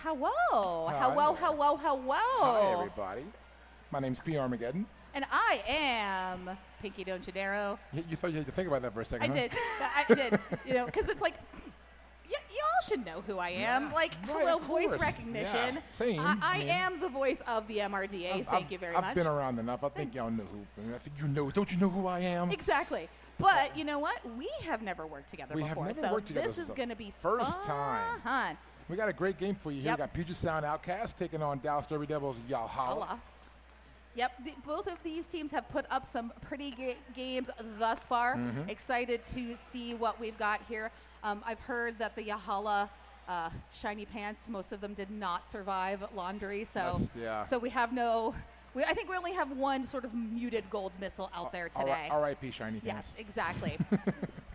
Hello. Hi Hello, there. hello, hello. Hi, everybody. My name's P. Armageddon. And I am Pinky Don't You Dare. You thought you had to think about that for a second, I huh? did. I did. You know, because it's like, y'all should know who I am. Yeah, like, right, hello, of voice course. recognition. Yeah, same. I am the voice of the MRDA. Thank you very much. I've been around enough. I think y'all know who. I think you know. Don't you know who I am? Exactly. But you know what? We have never worked together We before. have never so worked together. this is going to be first fun. time. We got a great game for you here. Yep. We got Puget Sound Outcast taking on Dallas Derby Devils Y'all Holla. Yep, both of these teams have put up some pretty games thus far. Excited to see what we've got here. I've heard that the Yahala shiny pants, most of them did not survive laundry. So, so we have no. I think we only have one sort of muted gold missile out there today. R.I.P. Shiny Pants. Yes, exactly.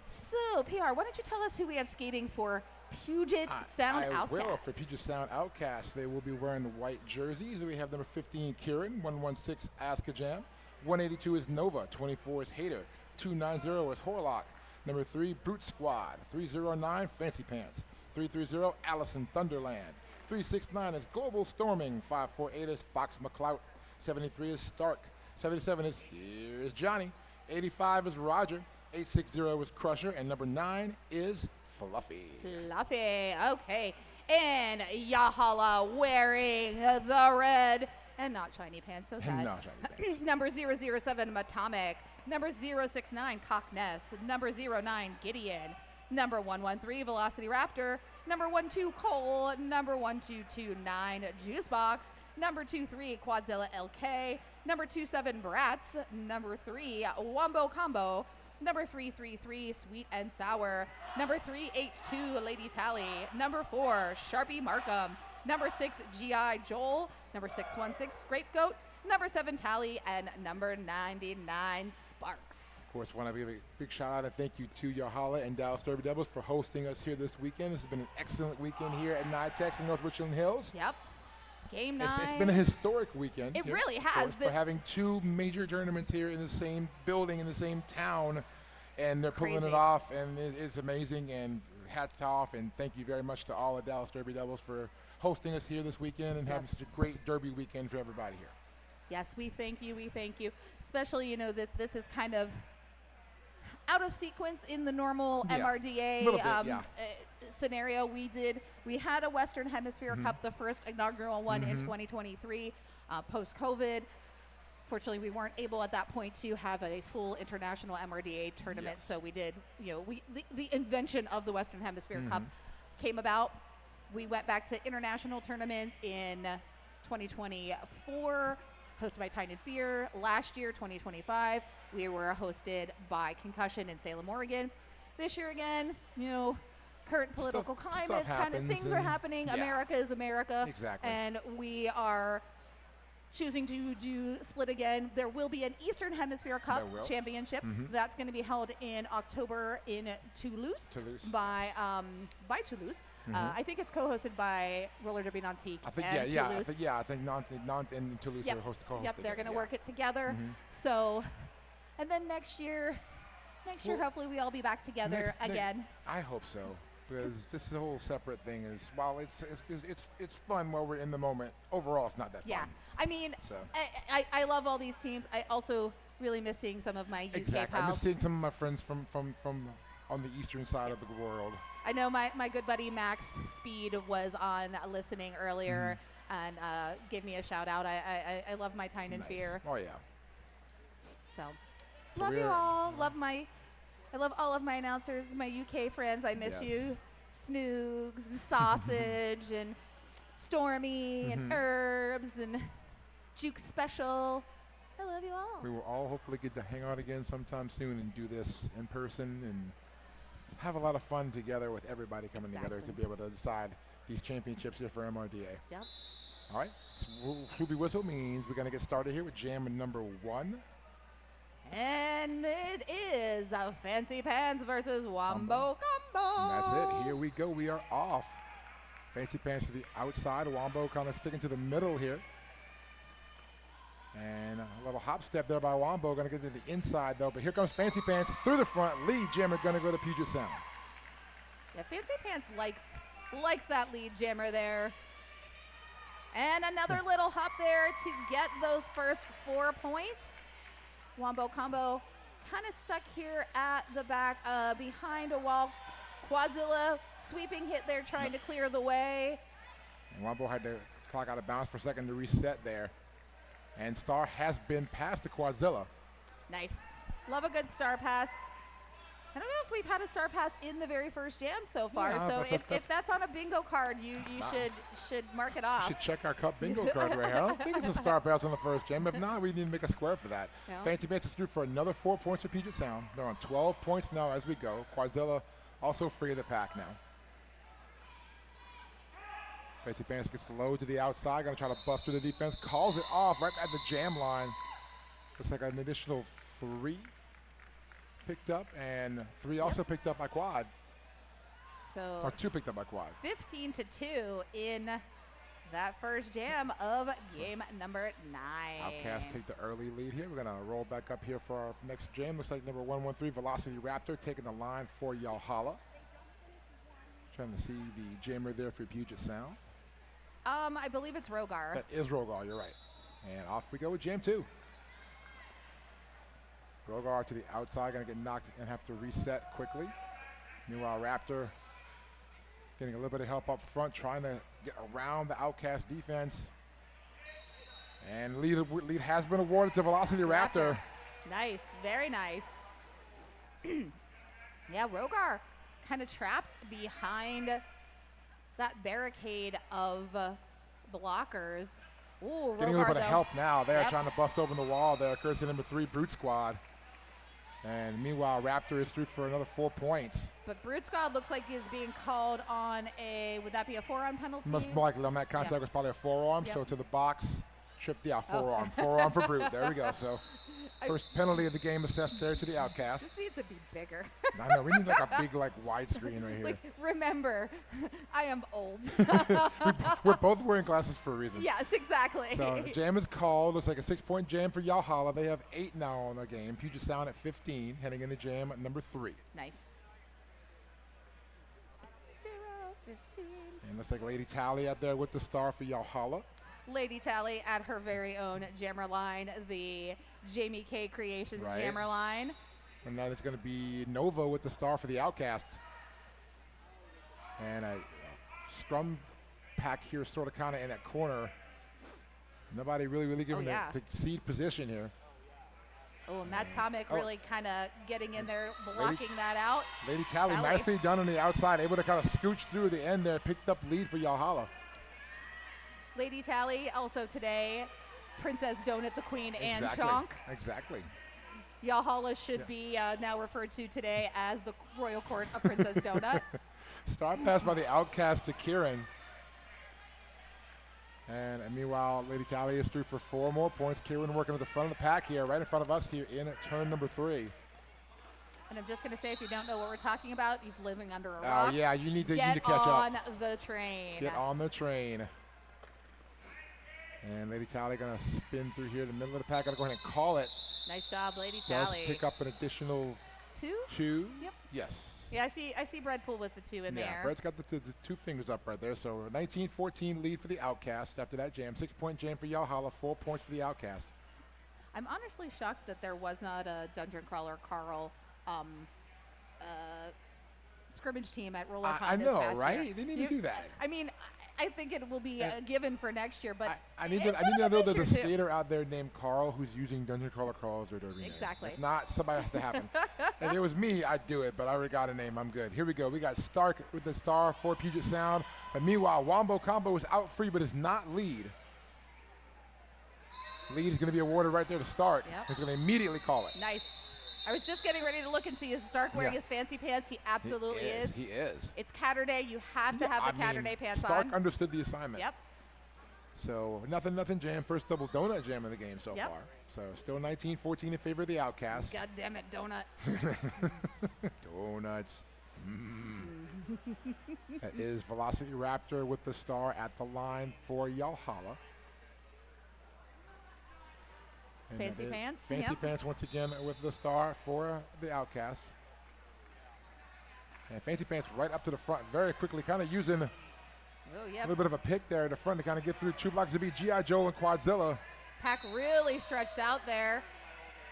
So, PR, why don't you tell us who we have skating for Puget Sound Outcast? Well, for Puget Sound Outcast, they will be wearing white jerseys. We have number 15, Kieran, 116, Askajam. 182 is Nova, 24 is Hater, 290 is Horlock. Number 3, Brute Squad, 309, Fancy Pants. 330, Allison Thunderland. 369 is Global Storming. 548 is Fox McClout. 73 is Stark. 77 is Here's Johnny. 85 is Roger. 860 is Crusher. And number 9 is Fluffy. Fluffy, okay. And Yahala wearing the red and not shiny pants, so sad. No shiny pants. Number 007, Matomic. Number 069, Cockness. Number 09, Gideon. Number 113, Velocity Raptor. Number 12, Cole. Number 1229, Juicebox. Number 23, Quadzilla LK. Number 27, Bratz. Number 3, Wombo Combo. Number 333, Sweet and Sour. Number 382, Lady Tally. Number 4, Sharpie Markham. Number 6, GI Joel. Number 616, Scapegoat. Number 7, Tally. And number 99, Sparks. Of course, want to give a big shout out and thank you to Yahala and Dallas Derby Devils for hosting us here this weekend. This has been an excellent weekend here at NITEX in North Richland Hills. Yep. Game 9. It's been a historic weekend. It really has. For having two major tournaments here in the same building, in the same town, and they're pulling it off, and it's amazing, and hats off, and thank you very much to all the Dallas Derby Devils for hosting us here this weekend and having such a great Derby weekend for everybody here. Yes, we thank you, Especially, you know, that this is kind of out of sequence in the normal MRDA scenario. We had a Western Hemisphere Cup, the first inaugural one in 2023, post-COVID. Fortunately, we weren't able at that point to have a full international MRDA tournament, so we did, you know, the invention of the Western Hemisphere Cup came about. We went back to international tournaments in 2024, hosted by Time and Fear. Last year, 2025, we were hosted by Concussion in Salem, Oregon. This year again, you know, current political climate, kind of things are happening. America is America. Exactly. And we are choosing to do split again. There will be an Eastern Hemisphere Cup championship. That's going to be held in October in Toulouse. By Toulouse. I think it's co-hosted by Roller Derby Nantique. I think I think Nantes and Toulouse are co-hosting. Yep, they're going to work it together. So, and then next year, hopefully we all be back together again. I hope so, because this is a whole separate thing. Is while it's fun while we're in the moment. Overall, it's not that fun. Yeah, I mean, I love all these teams. I also really miss seeing some of my UK pals. I miss seeing some of my friends from on the eastern side of the world. I know my good buddy Max Speed was on listening earlier and gave me a shout out. I love my Time and Fear. Oh yeah. So love you all. I love all of my announcers, my UK friends. I miss you, Snoogs and Sausage and Stormy and Herbs and Juke Special. I love you all. We will all hopefully get to hang out again sometime soon and do this in person and have a lot of fun together with everybody coming together to be able to decide these championships here for MRDA. Yep. All right. So Whoopie Whistle means we're going to get started here with jam number 1. And it is a Fancy Pants versus Wombo Combo. And that's it. Here we go. We are off. Fancy Pants to the outside. Wombo kind of sticking to the middle here. And a little hop step there by Wombo. Going to get to the inside, though. But here comes Fancy Pants through the front. Lead jammer going to go to Puget Sound. Yeah, Fancy Pants likes that lead jammer there. And another little hop there to get those first 4 points. Wombo Combo kind of stuck here at the back behind a wall. Quadzilla sweeping hit there trying to clear the way. And Wombo had to clock out of bounds for a second to reset there. And Star has been past the Quadzilla. Nice. Love a good star pass. I don't know if we've had a star pass in the very first jam so far. Yeah, so if that's on a bingo card, you should mark it off. We should check our cup bingo card right here. I don't think it's a star pass on the first jam. If not, we need to make a square for that. No. Fancy Pants is through for another 4 points for Pudget Sound. They're on 12 points now as we go. Quadzilla also free of the pack now. Fancy Pants gets low to the outside. Going to try to bust through the defense. Calls it off right at the jam line. Looks like an additional 3 picked up, and 3 also picked up by Quad. So Or 2 picked up by Quad. 15-2 in that first jam of game number 9. Outcast take the early lead here. We're going to roll back up here for our next jam. Looks like number 113, Velocity Raptor, taking the line for Yalhalla. Trying to see the jammer there for Puget Sound. I believe it's Rogar. That is Rogar, you're right. And off we go with jam 2. Rogar to the outside, going to get knocked and have to reset quickly. Meanwhile, Raptor getting a little bit of help up front, trying to get around the Outcast defense. And lead has been awarded to Velocity Raptor. Nice, very nice. Yeah, Rogar kind of trapped behind that barricade of blockers. Ooh, Getting Rogar, a little bit of though. help now there, Yep. trying to bust open the wall there. Courtesy number 3, Brute Squad. And meanwhile, Raptor is through for another 4 points. But Brute Squad looks like is being called on a, would that be a forearm penalty? Most likely on that contact was probably a forearm. Yep. So to the box, tripped, yeah, Oh. forearm. Forearm for Brute. There we go. So first penalty of the game assessed there to the Outcast. This needs to be bigger. I know, we need like a big widescreen right here. Like, remember, I am old. We're both wearing glasses for a reason. Yes, exactly. So jam is called. Looks like a 6-point jam for Yalhalla. They have 8 now on the game. Puget Sound at 15, heading into jam at number 3. Nice. 0-15. And looks like Lady Tally out there with the star for Yalhalla. Lady Tally at her very own jammer line, the Jamie K Creations Right. jammer line. And then it's going to be Nova with the star for the Outcast. And a scrum pack here sort of kind of in that corner. Nobody really giving yeah. the seed position here. Oh, Matt Tomic Oh. really kind of getting in there, blocking that out. Lady Tally, Tally. nicely done on the outside, able to kind of scooch through the end there, picked up lead for Yalhalla. Lady Tally also today, Princess Donut the Queen and Exactly. Chonk. Exactly. Yalhalla should be now referred to today as the Royal Court of Princess Donut. Star pass by the Outcast to Kieran. And meanwhile, Lady Tally is through for 4 more points. Kieran working at the front of the pack here, right in front of us here in turn number 3. And I'm just going to say, if you don't know what we're talking about, you're living under a Oh rock. yeah, you need to Get catch on up. the train. Get on the train. And Lady Tally gonna spin through here the middle of the pack. Gotta go ahead and call it. Nice job, Lady Does Tally. pick up an additional 2? 2. Yep. Yes. Yeah, I see Breadpool with the 2 in Yeah, there. Brett's got the 2 fingers up right there. So 19-14 lead for the Outcast after that jam. 6-point jam for Yalhalla, 4 points for the Outcast. I'm honestly shocked that there was not a Dungeon Crawler Carl scrimmage team at RollerCon I this know, past right? year. They need to do that. I mean, I think it will be a given for next year, but I need it to should have know been there's a this year, too. skater out there named Carl who's using Dungeon Crawler Carl as their derby name. Exactly. If not, somebody has to happen. If it was me, I'd do it, but I already got a name. I'm good. Here we go. We got Stark with the star for Puget Sound. But meanwhile, Wombo Combo is out free, but is not lead. Lead is going to be awarded right there to Stark. Yep. He's going to immediately call it. Nice. I was just getting ready to look and see, is Stark wearing Yeah. his fancy pants? He absolutely is. He is. It's Catterday. You have to have the Catterday pants Stark on. understood the assignment. Yep. So nothing jam. First double donut jam of the game so Yep. far. So still 19-14 in favor of the Outcast. God damn it, Donut. Donuts. That is Velocity Raptor with the star at the line for Yalhalla. And Fancy that is Pants, Fancy yep. Pants once again with the star for the Outcast. And Fancy Pants right up to the front very quickly, kind of using Oh, A yeah. little bit of a pick there at the front to kind of get through 2 blocks to beat G.I. Joe and Quadzilla. Pack really stretched out there.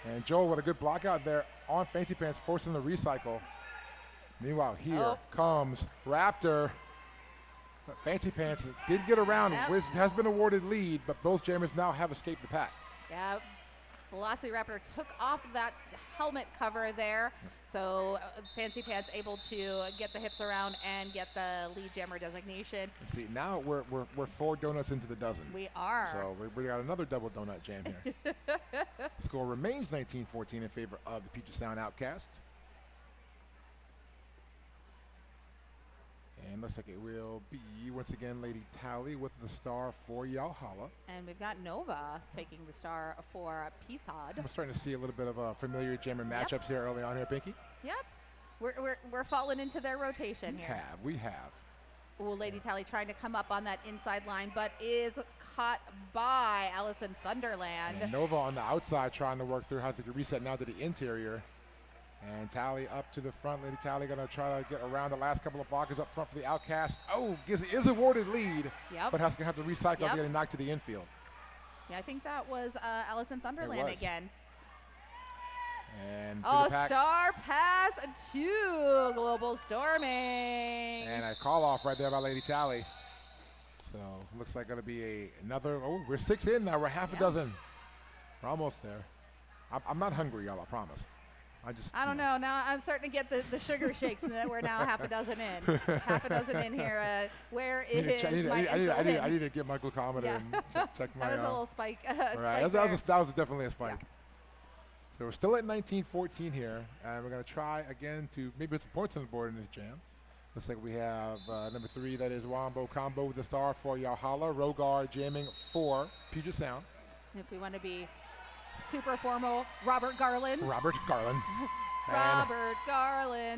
And Joel with a good block out there on Fancy Pants, forcing the recycle. Meanwhile, here comes Raptor. But Fancy Pants did get around, has been awarded lead, but both jammers now have escaped the pack. Yeah, Velocity Raptor took off that helmet cover there, so Fancy Pants able to get the hips around and get the lead jammer designation. And see, now we're 4 donuts into the dozen. We are. So we got another double donut jam here. Score remains 19-14 in favor of the Puget Sound Outcasts. And looks like it will be, once again, Lady Tally with the star for Yalhalla. And we've got Nova taking the star for Peasod. I'm starting to see a little bit of a familiar jammer matchups here early on here, Pinky. Yep. We're falling into their rotation here. We have. Ooh, Lady Tally trying to come up on that inside line, but is caught by Allison Thunderland. And Nova on the outside trying to work through, has to reset now to the interior. And Tally up to the front. Lady Tally going to try to get around the last couple of blockers up front for the Outcast. Oh, is awarded lead, but has to have to recycle getting knocked to the infield. Yeah, I think that was Allison Thunderland again. And star pass to Global Storming. And a call off right there by Lady Tally. So looks like going to be another. Oh, we're 6 in now. We're half a dozen. We're almost there. I'm not hungry, y'all, I promise. I don't know. Now I'm starting to get the sugar shakes, and that we're now half a dozen in. Half a dozen in here. Where is my I need to get my glucometer and check my. That was a little spike. Right. That was definitely a spike. So we're still at 19-14 here, and we're going to try again to maybe put some points on the board in this jam. Looks like we have number 3, that is Wombo Combo with the star for Yalhalla. Rogar jamming for Puget Sound. If we want to be super formal, Robert Garland. Robert Garland.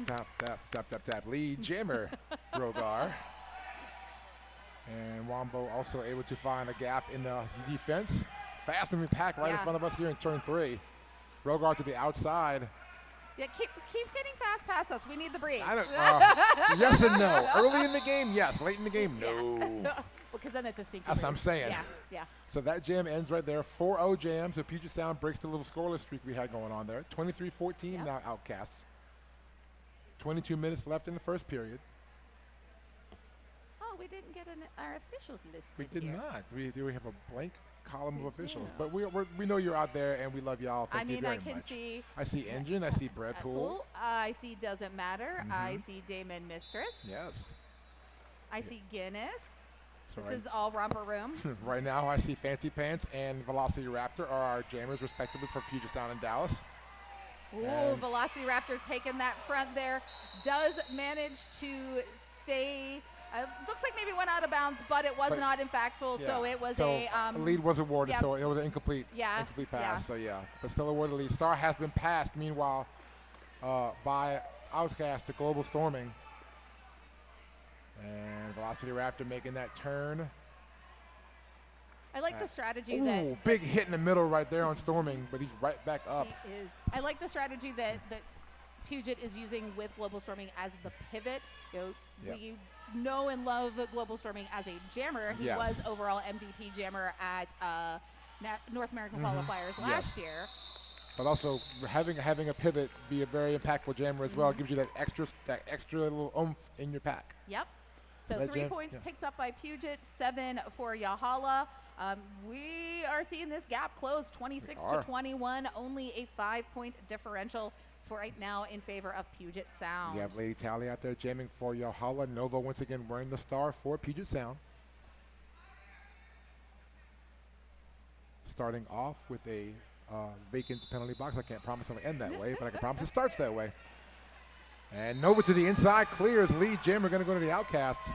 Tap. Lead jammer, Rogar. And Wombo also able to find a gap in the defense. Fast moving pack right in front of us here in turn 3. Rogar to the outside. Yeah, keeps getting fast past us. We need the break. Yes and no. Early in the game, yes. Late in the game, no. Because then it's a secret. That's what I'm saying. Yeah. So that jam ends right there. 4-0 jam. So Puget Sound breaks the little scoreless streak we had going on there. 23-14 now Outcasts. 22 minutes left in the first period. Oh, we didn't get our officials listed. We did not. We have a blank column of officials. But we know you're out there, and we love y'all. Thank you very much. I see Engine. I see Brad Pool. I see Doesn't Matter. I see Damon Mistress. Yes. I see Guinness. So this is all Romper Room. Right now, I see Fancy Pants and Velocity Raptor are our jammers, respectively, for Puget Sound and Dallas. Ooh, Velocity Raptor taking that front there. Does manage to stay. Looks like maybe went out of bounds, but it was not impactful, so it was a lead was awarded, so it was an incomplete pass. So but still awarded lead. Star has been passed, meanwhile, by Outcast to Global Storming. And Velocity Raptor making that turn. I like the strategy that big hit in the middle right there on Storming, but he's right back up. He is. I like the strategy that Pudget is using with Global Storming as the pivot. We know and love Global Storming as a jammer. He was overall MVP jammer at North American qualifiers last year. But also having a pivot be a very impactful jammer as well gives you that extra little oomph in your pack. Yep. So 3 points picked up by Pudget, 7 for Yalhalla. We are seeing this gap close 26-21, only a 5-point differential for right now in favor of Puget Sound. You have Lady Tally out there jamming for Yalhalla. Nova once again wearing the star for Puget Sound. Starting off with a vacant penalty box. I can't promise it'll end that way, but I can promise it starts that way. And Nova to the inside, clears. Lead jammer going to go to the Outcasts.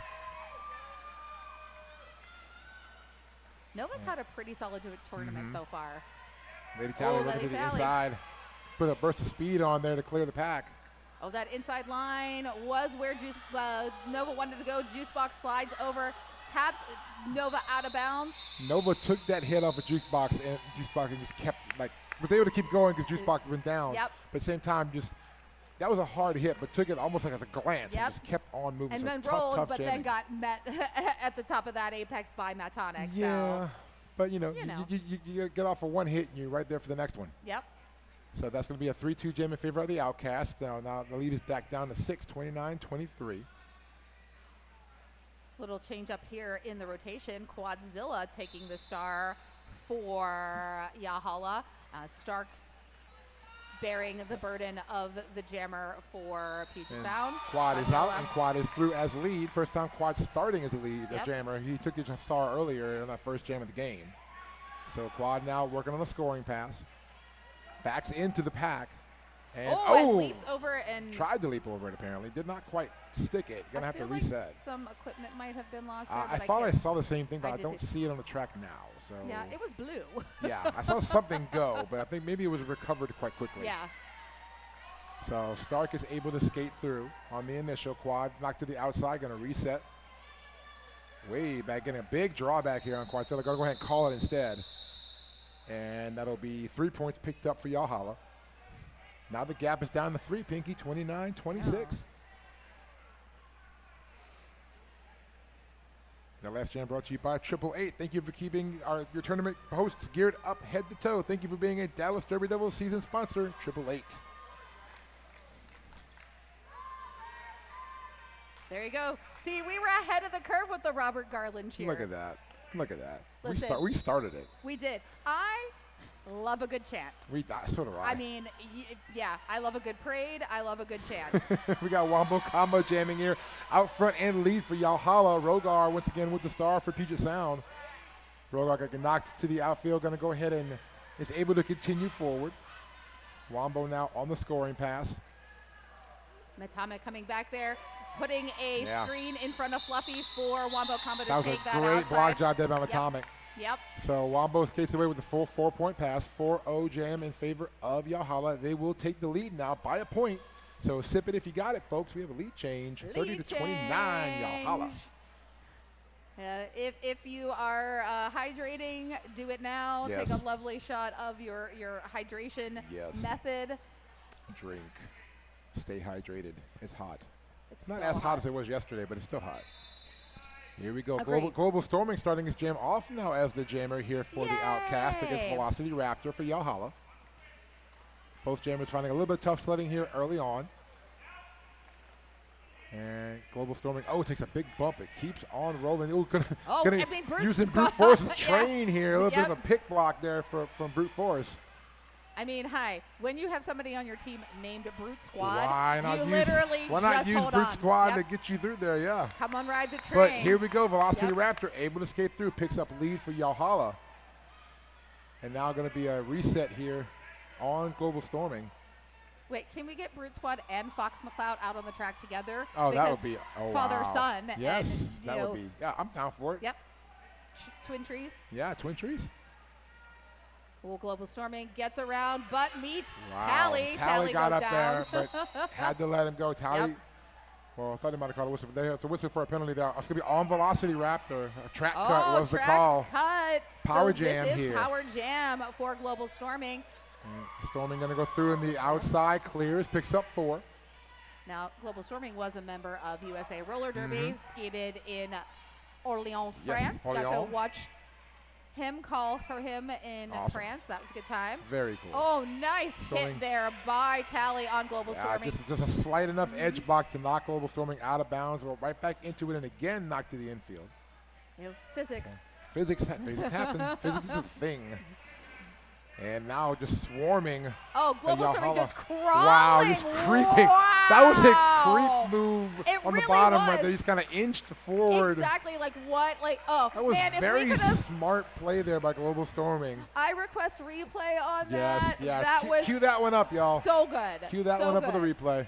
Nova's had a pretty solid tournament so far. Lady Tally looking to the inside. Put a burst of speed on there to clear the pack. Oh, that inside line was where Nova wanted to go. Juicebox slides over, taps Nova out of bounds. Nova took that hit off of Juicebox and just kept, was able to keep going because Juicebox went down. Yep. But at the same time, just that was a hard hit, but took it almost like as a glance Yep. and just kept on moving. And so then tough, rolled, tough but jamming. then got met at the top of that apex by Matonic. Yeah, So, but You know. you get off for one hit and you're right there for the next one. yep. So that's going to be a 3-2 jam in favor of the Outcast. Now the lead is back down to 6, 29-23. Little change up here in the rotation. Quadzilla taking the star for Yahala. Stark bearing the burden of the jammer for Puget And Sound. Quad is out, Quadzilla. and Quad is through as lead. First time Quad starting as a lead, Yep. a jammer. He took the star earlier in that first jam of the game. So Quad now working on the scoring pass. Backs into the pack. And And leaps over and tried to leap over it apparently. Did not quite stick it. Gonna I have to feel like reset. some equipment might have been lost there. I but thought I can't- saw the same thing, but I I did don't too. see it on the track now. So Yeah, it was blue. yeah, I saw something go, but I think maybe it was recovered quite quickly. Yeah. So Stark is able to skate through on the initial. Quad knocked to the outside, going to reset. Way back, getting a big drawback here on Quadzilla. Going to go ahead and call it instead. And that'll be 3 points picked up for Yahala. Now the gap is down to 3, Pinky, 29-26. The last jam brought to you by 888. Thank you for keeping your tournament hosts geared up head to toe. Thank you for being a Dallas Derby Devils season sponsor, 888. There you go. See, we were ahead of the curve with the Robert Garland cheer. Look at that. Look at that. Listen. We started it. We did. I love a good chant. So do I. I mean, yeah, I love a good parade. I love a good chant. We got Wombo combo jamming here. Out front and lead for Yalhala. Rogar once again with the star for Puget Sound. Rogar got knocked to the outfield. Going to go ahead and is able to continue forward. Wombo now on the scoring pass. Matame coming back there, putting a Yeah. screen in front of Fluffy for Wombo Combo to That was take a that great outside. block job there by Atomic. Yep. So Wombo skates away with the full 4-point pass. 4-0 jam in favor of Yalhala. They will take the lead now by a point. So sip it if you got it, folks. We have a lead change. 30-29, Yalhala. If you are hydrating, do it now. Yes. Take a lovely shot of your hydration Yes. method. Drink. Stay hydrated. It's hot. It's Not so as hot as it was yesterday, but it's still hot. Here we go. Agreed. Global Storming starting his jam off now as the jammer here for the Outcast against Yay. Velocity Raptor for Yalhala. Both jammers finding a little bit tough sledding here early on. And Global Storming, takes a big bump. It keeps on rolling. Brute using Brute Squad. Force's train here. A little bit of Yep. a pick block there from Brute Force. I mean, hi. When you have somebody on your team named Brute Squad, Why not you use, literally why not just use hold Brute on. Squad Yep. to get you through there? Yeah. Come on, ride the train. But here we go. Velocity Yep. Raptor able to skate through, picks up lead for Yalhala. And now going to be a reset here on Global Storming. Wait, can we get Brute Squad and Fox McCloud out on the track together? Oh, that Because would be father, wow. son. Yes, and, that would be. Yeah, I'm down for it. Yep. Twin trees. Yeah, Twin Trees. Well, Global Storming gets around, but meets Wow. Tally. Tally got goes up down. there, but had to let him go. Tally. Yep. Well, I thought he might have called a whistle. They have to whistle for a penalty there. It's going to be on Velocity Raptor. A track cut was the track call. cut. Power so jam this is here. Power jam for Global Storming. And Storming going to go through in the outside, clears, picks up 4. Now, Global Storming was a member of USA Roller Derby, skated in Orléans, Mm-hmm. Yes, France. Got to Orléans. watch him call for him in Awesome. France. That was a good time. Very cool. Oh, nice Storming. hit there by Tally on Global Storming. just a slight enough edge block to knock Global Storming out of bounds. We're right back into it and again knocked to the infield. Physics. Physics happen. Physics is a thing. And now just swarming. Oh, Global Storming Yalhala. just crawling. Wow, just creeping. Wow. That was a creep move It on really the bottom right was. there. He's kind of inched forward. Exactly, like what? Like, oh, That was man, if we very could have, smart play there by Global Storming. I request replay on Yes, that. yeah. That was Cue that one up, y'all. so good. Cue that so one up good. with a replay.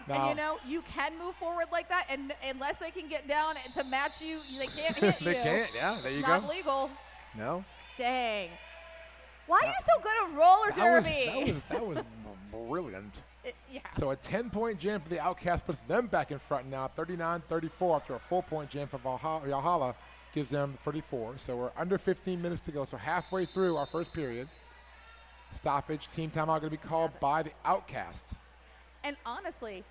Now, And you can move forward like that, and unless they can get down to match you, they can't hit you. they can't. Yeah, there It's you not go. legal. No. Dang. Why are you so good at roller derby? That was brilliant. Yeah. So a 10-point jam for the Outcast puts them back in front now, 39-34 after a 4-point jam for Yalhala gives them 34. So we're under 15 minutes to go. So halfway through our first period. Stoppage, team timeout going to be called by the Outcasts. And honestly,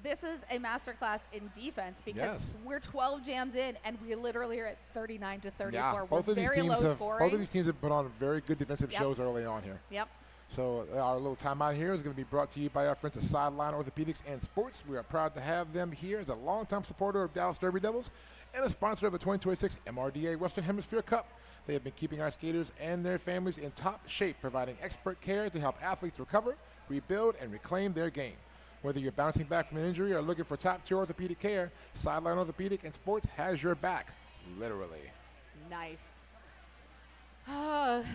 this is a masterclass in defense because Yes. we're 12 jams in and we literally are at 39 to 34. Yeah, We're both of these very teams low have scoring. put on very good defensive Yep. shows early on here. Yep. So our little timeout here is going to be brought to you by our friends at Sideline Orthopedics and Sports. We are proud to have them here as a longtime supporter of Dallas Derby Devils and a sponsor of the 2026 MRDA Western Hemisphere Cup. They have been keeping our skaters and their families in top shape, providing expert care to help athletes recover, rebuild, and reclaim their game. Whether you're bouncing back from an injury or looking for top-tier orthopedic care, Sideline Orthopedic and Sports has your back, literally. Nice. It's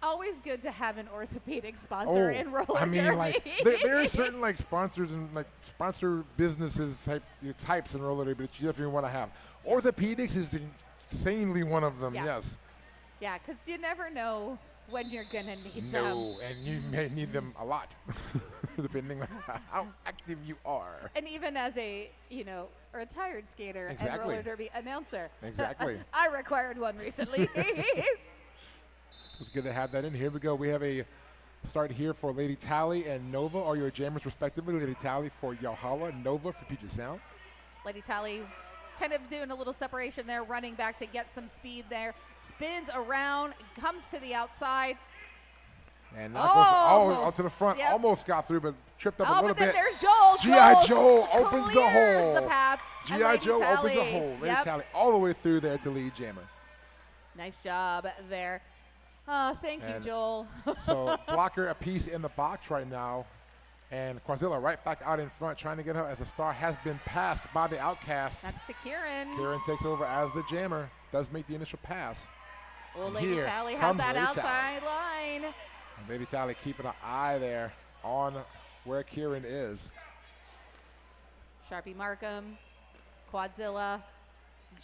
always good to have an orthopedic sponsor in roller I mean, derby. like there are certain like sponsors and like sponsor businesses types in roller derby that you definitely want to have. Orthopedics is insanely one of them. Yeah. Yes. Yeah, because you never know when you're gonna need them. No, and you may need them a lot, depending on how active you are. And even as a retired skater and Exactly. roller derby announcer, Exactly. I required one recently. It's good to have that in. Here we go. We have a start here for Lady Tally and Nova, are your jammers respectively. Lady Tally for Yalhalla, Nova for Puget Sound. Lady Tally kind of doing a little separation there, running back to get some speed there. Spins around, comes to the outside. And that goes out to the front. Yep. Almost got through, but tripped up a little but then bit. there's Joel. G.I. Joe opens the clears hole. the path. and G.I. Lady Joe opens the Tally- hole. Lady Yep. Tally all the way through there to lead jammer. Nice job there. Thank you, And Joel. So blocker a piece in the box right now. And Quazilla right back out in front trying to get her as the star has been passed by the Outcast. That's to Kieran. Kieran takes over as the jammer. Does make the initial pass. Well, Lady Here Tally has comes that Lady outside line. And Lady Tally keeping an eye there on where Kieran is. Sharpie Markham, Quadzilla,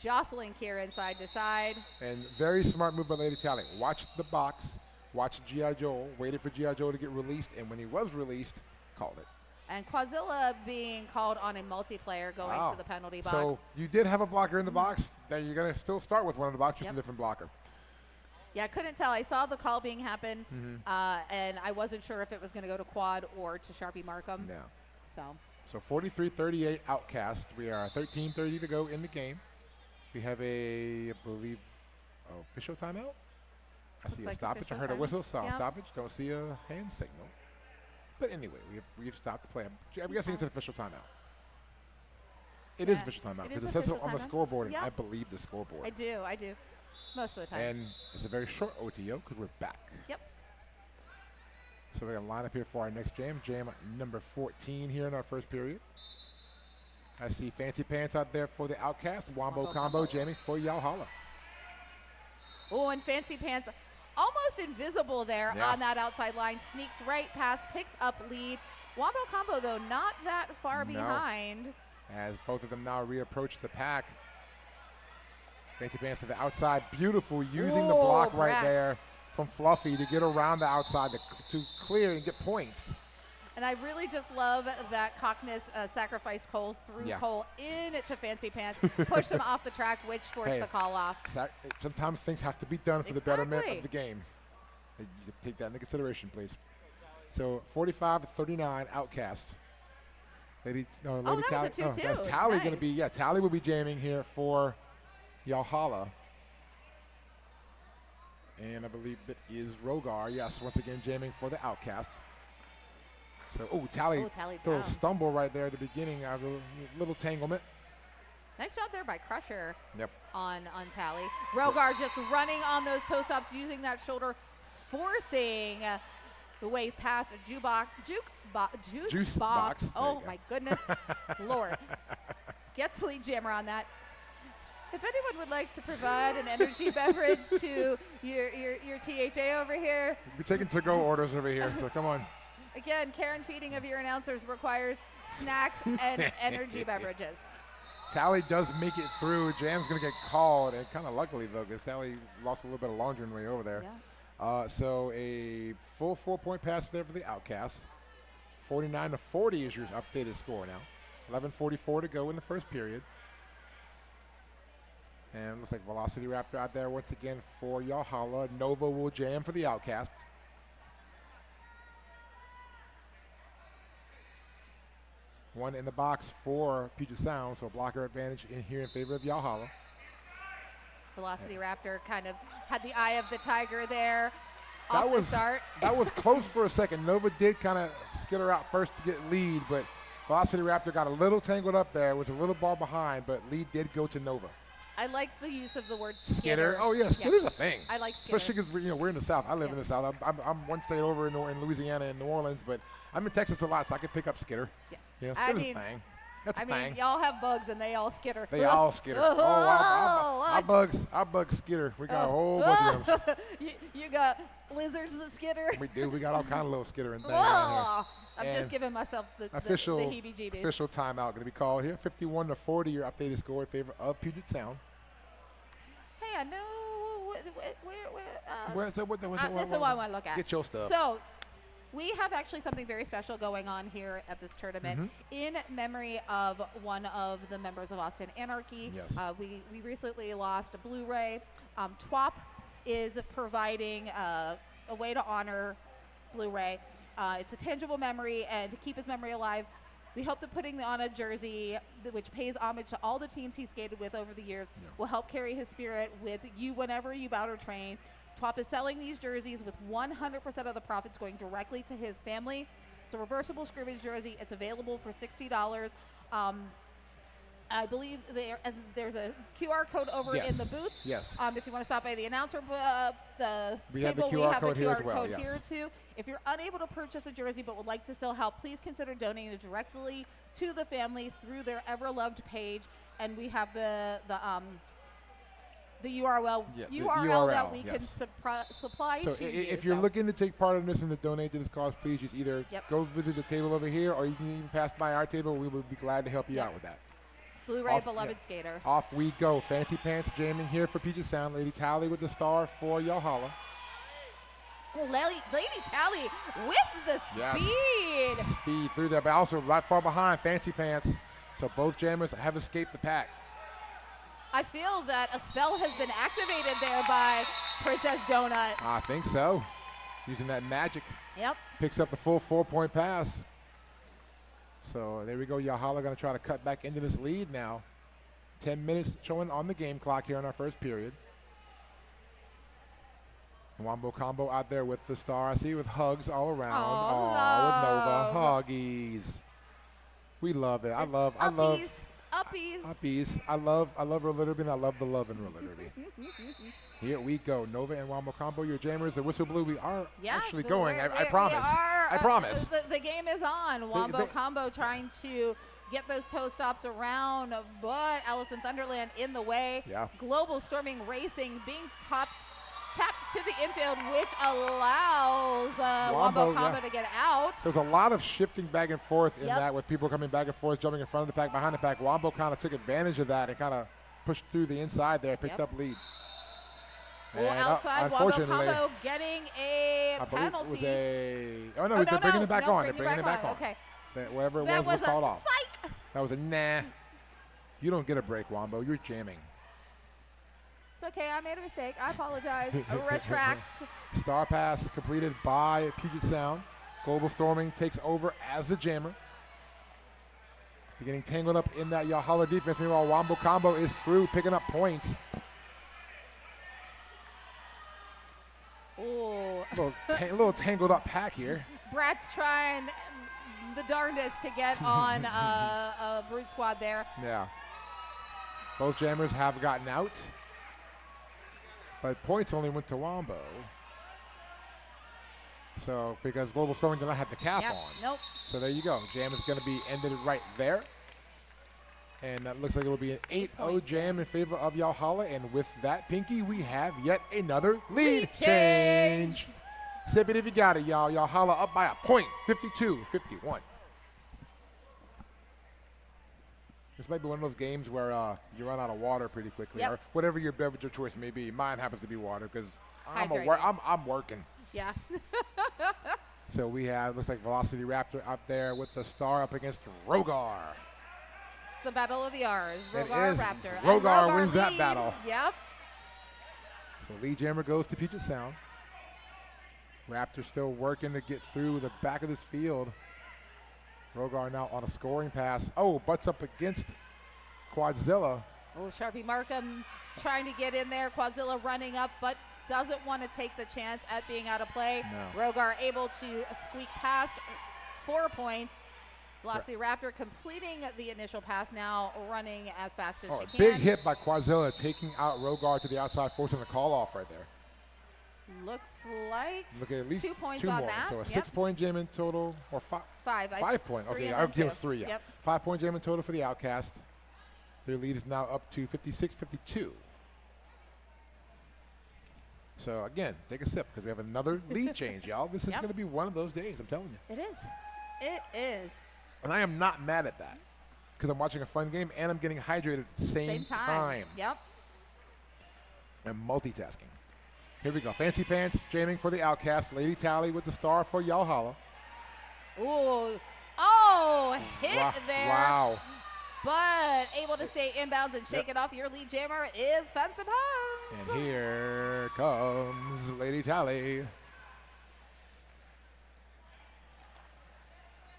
jostling Kieran side to side. And very smart move by Lady Tally. Watch the box. Watch G.I. Joe. Waited for G.I. Joe to get released. And when he was released, called it. And Quadzilla being called on a multiplayer going to the penalty box. So you did have a blocker in the box. Then you're going to still start with one in the box, just a different blocker. Yeah, I couldn't tell. I saw the call being happen, and I wasn't sure if it was going to go to Quad or to Sharpie Markham. Yeah. So 43-38 Outcast. We are 13:30 to go in the game. We have I believe, official timeout. I see a like stoppage. I official heard a timeout. whistle. Saw a Yeah. stoppage. Don't see a hand signal. But anyway, we've stopped the play. I'm guessing it's an official timeout. It is Yeah, official timeout it because is it says so official on the timeout. scoreboard, and Yeah. I believe the scoreboard. I do. Most of the time. And it's a very short OTO because we're back. Yep. So we're going to line up here for our next jam. Jam number 14 here in our first period. I see Fancy Pants out there for the Outcast. Wombo combo jamming for Yalhalla. Oh, and Fancy Pants almost invisible there Yeah. on that outside line. Sneaks right past, picks up lead. Wombo combo, though, not that far behind. As both of them now reapproach the pack. Fancy Pants to the outside. Beautiful, using the block right Brax. there from Fluffy to get around the outside to clear and get points. And I really just love that Cockness sacrificed Cole through Yeah. Cole in to Fancy Pants, pushed him off the track, which forced the call off. Sometimes things have to be done for the betterment Exactly. of the game. You take that into consideration, please. So 45-39 Outcast. Lady that was Tally. a 2-2. That's Tally going to Nice. be. Tally will be jamming here for Yalhalla. And I believe it is Rogar. Yes, once again jamming for the Outcast. So, Tally throws a down. stumble right there at the beginning. A little tanglement. Nice job there by Crusher Yep. on Tally. Rogar just running on those toe stops, using that shoulder, forcing the wave past a juice box. There Oh you go. my goodness, Lord! Gets lead jammer on that. If anyone would like to provide an energy beverage to your THA over here, We're taking to-go orders over here, so come on. again, care and feeding of your announcers requires snacks and energy beverages. Tally does make it through. Jam's going to get called, and kind of luckily, though, because Tally lost a little bit of laundry on the way over there. Yeah. So a full 4-point pass there for the Outcast. 49-40 is your updated score now. 11:44 to go in the first period. And looks like Velocity Raptor out there once again for Yalhalla. Nova will jam for the Outcast. One in the box for Puget Sound, so blocker advantage in here in favor of Yalhalla. Velocity Raptor kind of had the eye of the tiger there. That Off was the start. That was close for a second. Nova did kind of skitter out first to get lead, but Velocity Raptor got a little tangled up there. Was a little bar behind, but lead did go to Nova. I like the use of the word skitter. Oh yeah, skitter's a thing. I like skitter. Especially because we're in the South. I live in the South. I'm one state over in Louisiana and New Orleans, but I'm in Texas a lot, so I can pick up skitter. Yeah. Skitter's a thing. That's a thing. Y'all have bugs and they all skitter. They all skitter. Our bugs skitter. We got a whole bunch of them. You got lizards that skitter. We do. We got all kind of little skittering things around here. I'm just giving myself the heebie-jeebies. Official timeout going to be called here. 51-40, your updated score in favor of Puget Sound. Hey, I know Where's that? that's the one I want to look at. Get your stuff. So, we have actually something very special going on here at this tournament in memory of one of the members of Austin Anarchy. Yes. We recently lost a Blu-ray. TWAP is providing a way to honor Blu-ray. It's a tangible memory, and to keep his memory alive, we hope that putting on a jersey which pays homage to all the teams he skated with over the years will help carry his spirit with you whenever you bout or train. TWAP is selling these jerseys with 100% of the profits going directly to his family. It's a reversible scrimmage jersey. It's available for $60. I believe there's a QR code over in the booth. Yes. If you want to stop by the announcer We table, have the QR we have code the here QR as well, code yes. here too. If you're unable to purchase a jersey but would like to still help, please consider donating it directly to the family through their ever-loved page. And we have the URL that we can supply so to you. If you're looking to take part in this and to donate to this cause, please just either go visit the table over here, or you can even pass by our table. We would be glad to help you out with that. Blu-ray beloved skater. Off we go. Fancy Pants jamming here for Puget Sound. Lady Tally with the star for Yalhalla. Well, Lady Tally with the speed. Speed through there, but also right far behind Fancy Pants. So both jammers have escaped the pack. I feel that a spell has been activated there by Princess Donut. I think so. Using that magic. Yep. Picks up the full 4-point pass. So there we go. Yalhalla going to try to cut back into this lead now. 10 minutes showing on the game clock here in our first period. Wombo Combo out there with the star. I see with hugs all around. With Nova. Huggies. We love it. I love Uppies. I love Relitterby, and I love the love in Relitterby. Here we go. Nova and Wombo Combo, your jammers. The whistle blew. We are actually going. I promise. I promise. The game is on. Wombo Combo trying to get those toe stops around, but Allison Thunderland in the way. Yeah. Global Storming Racing being tapped to the infield, which allows Wombo Combo to get out. There's a lot of shifting back and forth in that, with people coming back and forth, jumping in front of the pack, behind the pack. Wombo kind of took advantage of that and kind of pushed through the inside there, picked up lead. Well, outside, Wombo Combo getting a penalty. They're bringing it back on. They're bringing it back on. Okay. Whatever it was called off. Psych. That was a nah. You don't get a break, Wombo. You're jamming. It's okay. I made a mistake. I apologize. Retract. Star pass completed by Puget Sound. Global Storming takes over as the jammer. They're getting tangled up in that Yalhalla defense. Meanwhile, Wombo Combo is through, picking up points. Ooh. A little tangled up pack here. Brad's trying the darndest to get on a brute squad there. Yeah. Both jammers have gotten out, but points only went to Wombo. So, because Global Storming did not have the cap on. Nope. So there you go. Jam is going to be ended right there. And that looks like it will be an 8-0 jam in favor of Yalhalla. And with that, Pinky, we have yet another lead change. Sip it if you got it, y'all. Yalhalla up by a point, 52-51. This might be one of those games where you run out of water pretty quickly, or whatever your beverage of choice may be. Mine happens to be water because I'm working. Yeah. So we have, looks like Velocity Raptor up there with the star up against Rogar. The battle of the R's. Rogar Raptor. Rogar wins that battle. Yep. So lead jammer goes to Puget Sound. Raptor still working to get through the back of this field. Rogar now on a scoring pass. Oh, butts up against Quadzilla. Oh, Sharpie Markham trying to get in there. Quadzilla running up, but doesn't want to take the chance at being out of play. No. Rogar able to squeak past 4 points. Velocity Raptor completing the initial pass, now running as fast as she can. Big hit by Quadzilla, taking out Rogar to the outside, forcing the call off right there. Looks like Look at least 2 points two on more. that. So a 6-point jam in total, or 5 point. Three Okay, and I'll then give two. 3. Yeah. Yep. 5-point jam in total for the Outcast. Their lead is now up to 56-52. So again, take a sip because we have another lead change, y'all. This is going to be one of those days, I'm telling you. It is. It is. And I am not mad at that because I'm watching a fun game and I'm getting hydrated at the same time. Yep. And multitasking. Here we go. Fancy Pants jamming for the Outcast. Lady Tally with the star for Valhalla. Ooh. Oh, hit there. Wow. But able to stay inbounds and shake it off. Your lead jammer is Fancy Pants. And here comes Lady Tally.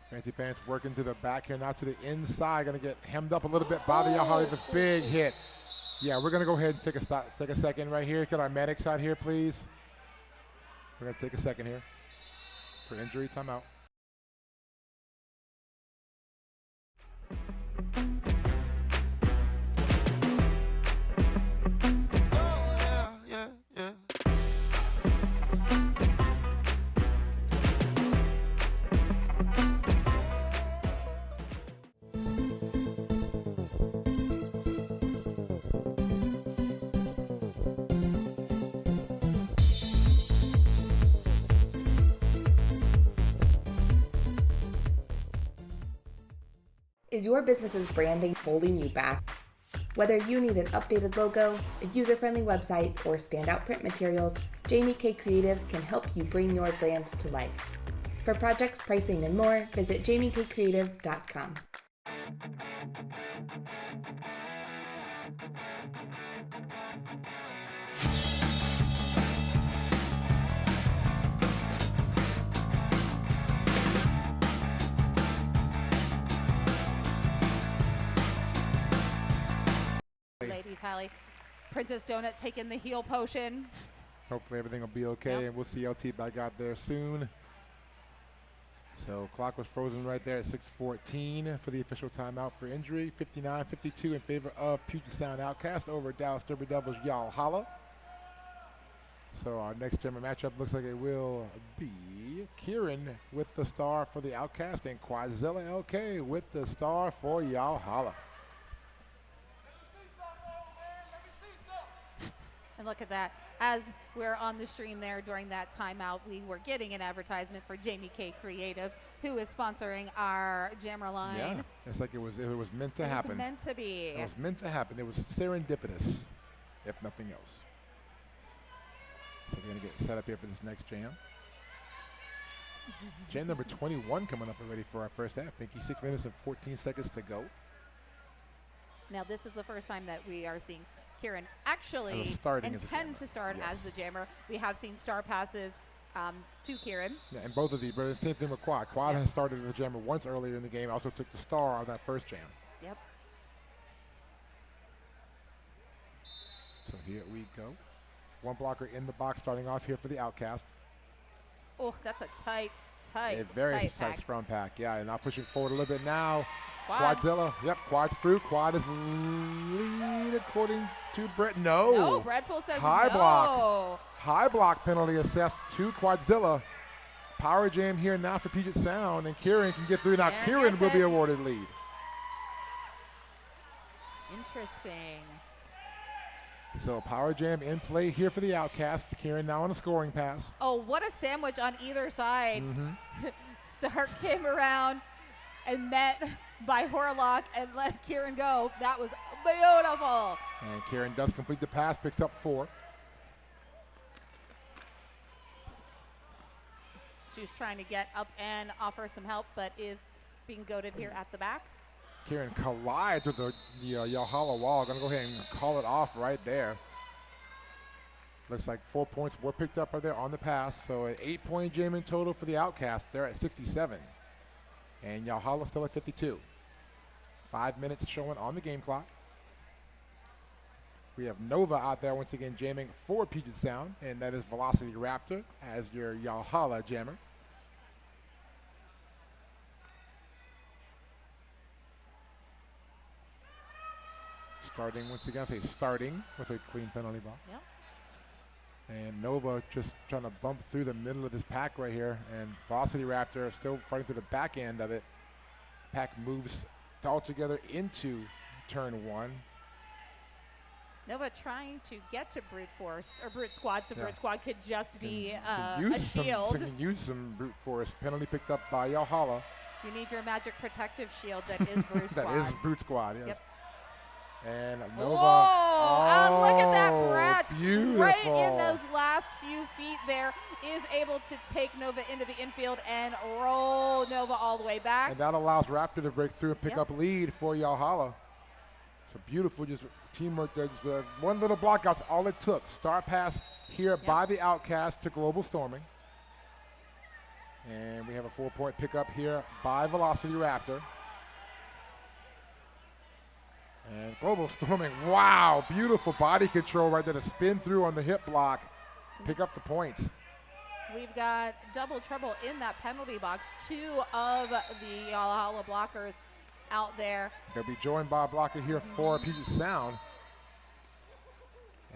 Fancy Pants working to the back here, now to the inside. Going to get hemmed up a little bit by the Valhalla. This big hit. Yeah, we're going to go ahead and take a second right here. Get our medics out here, please. We're going to take a second here for injury timeout. Is your business's branding holding you back? Whether you need an updated logo, a user-friendly website, or standout print materials, Jamie K Creative can help you bring your brand to life. For projects, pricing, and more, visit jamiekcreative.com. Lady Tally. Princess Donut taking the heal potion. Hopefully everything will be okay, and we'll see LT back out there soon. So clock was frozen right there at 6:14 for the official timeout for injury. 59-52 in favor of Puget Sound Outcast over Dallas Derby Devils Valhalla. So our next German matchup looks like it will be Kieran with the star for the Outcast and Quadzilla LK with the star for Valhalla. And look at that. As we're on the stream there during that timeout, we were getting an advertisement for Jamie K Creative, who is sponsoring our jammer line. Yeah, it's like it was meant to happen. It was meant to be. It was meant to happen. It was serendipitous, if nothing else. So we're going to get set up here for this next jam. Jam number 21 coming up already for our first half. Pinky, 6 minutes and 14 seconds to go. Now this is the first time that we are seeing Kieran actually intend to start as the jammer. We have seen star passes to Kieran. Yeah, and both of these, but the same thing with Quad. Quad has started as a jammer once earlier in the game, also took the star on that first jam. Yep. So here we go. One blocker in the box starting off here for the Outcast. Oh, that's a tight very tight scrum pack. Yeah, and now pushing forward a little bit now. Quadzilla. Yep, Quad's through. Quad is lead according to Brett. No, Brett Pool says high no. block. High block penalty assessed to Quadzilla. Power jam here now for Puget Sound, and Kieran can get through. Now Kieran will be awarded lead. Interesting. So power jam in play here for the Outcasts. Kieran now on a scoring pass. Oh, what a sandwich on either side. Stark came around and met by Horlock and let Kieran go. That was beautiful. And Kieran does complete the pass, picks up 4. She's trying to get up and offer some help, but is being goaded here at the back. Kieran collides with the Valhalla wall. Gonna go ahead and call it off right there. Looks like 4 points were picked up right there on the pass. So an 8-point jam in total for the Outcast. They're at 67. And Yalhalla still at 52. 5 minutes showing on the game clock. We have Nova out there once again jamming for Puget Sound, and that is Velocity Raptor as your Yalhalla jammer. Starting once again, starting with a clean penalty box. Yep. And Nova just trying to bump through the middle of this pack right here, and Velocity Raptor still fighting through the back end of it. Pack moves all together into turn 1. Nova trying to get to Brute Force, or Brute Squad, so Brute Squad could just be a shield. Can use some Brute Force. Penalty picked up by Yalhalla. You need your magic protective shield that is Brute Squad. That is Brute Squad, yes. Yep. And Nova. Look at that brat. Beautiful. Right in those last few feet there is able to take Nova into the infield and roll Nova all the way back. And that allows Raptor to break through and pick up lead for Yalhalla. So beautiful just teamwork there. Just one little block out's all it took. Start pass here by the Outcast to Global Storming. And we have a 4-point pickup here by Velocity Raptor. And Global Storming, wow, beautiful body control right there to spin through on the hip block, pick up the points. We've got double trouble in that penalty box. 2 of the Yalhalla blockers out there. They'll be joined by a blocker here for Puget Sound.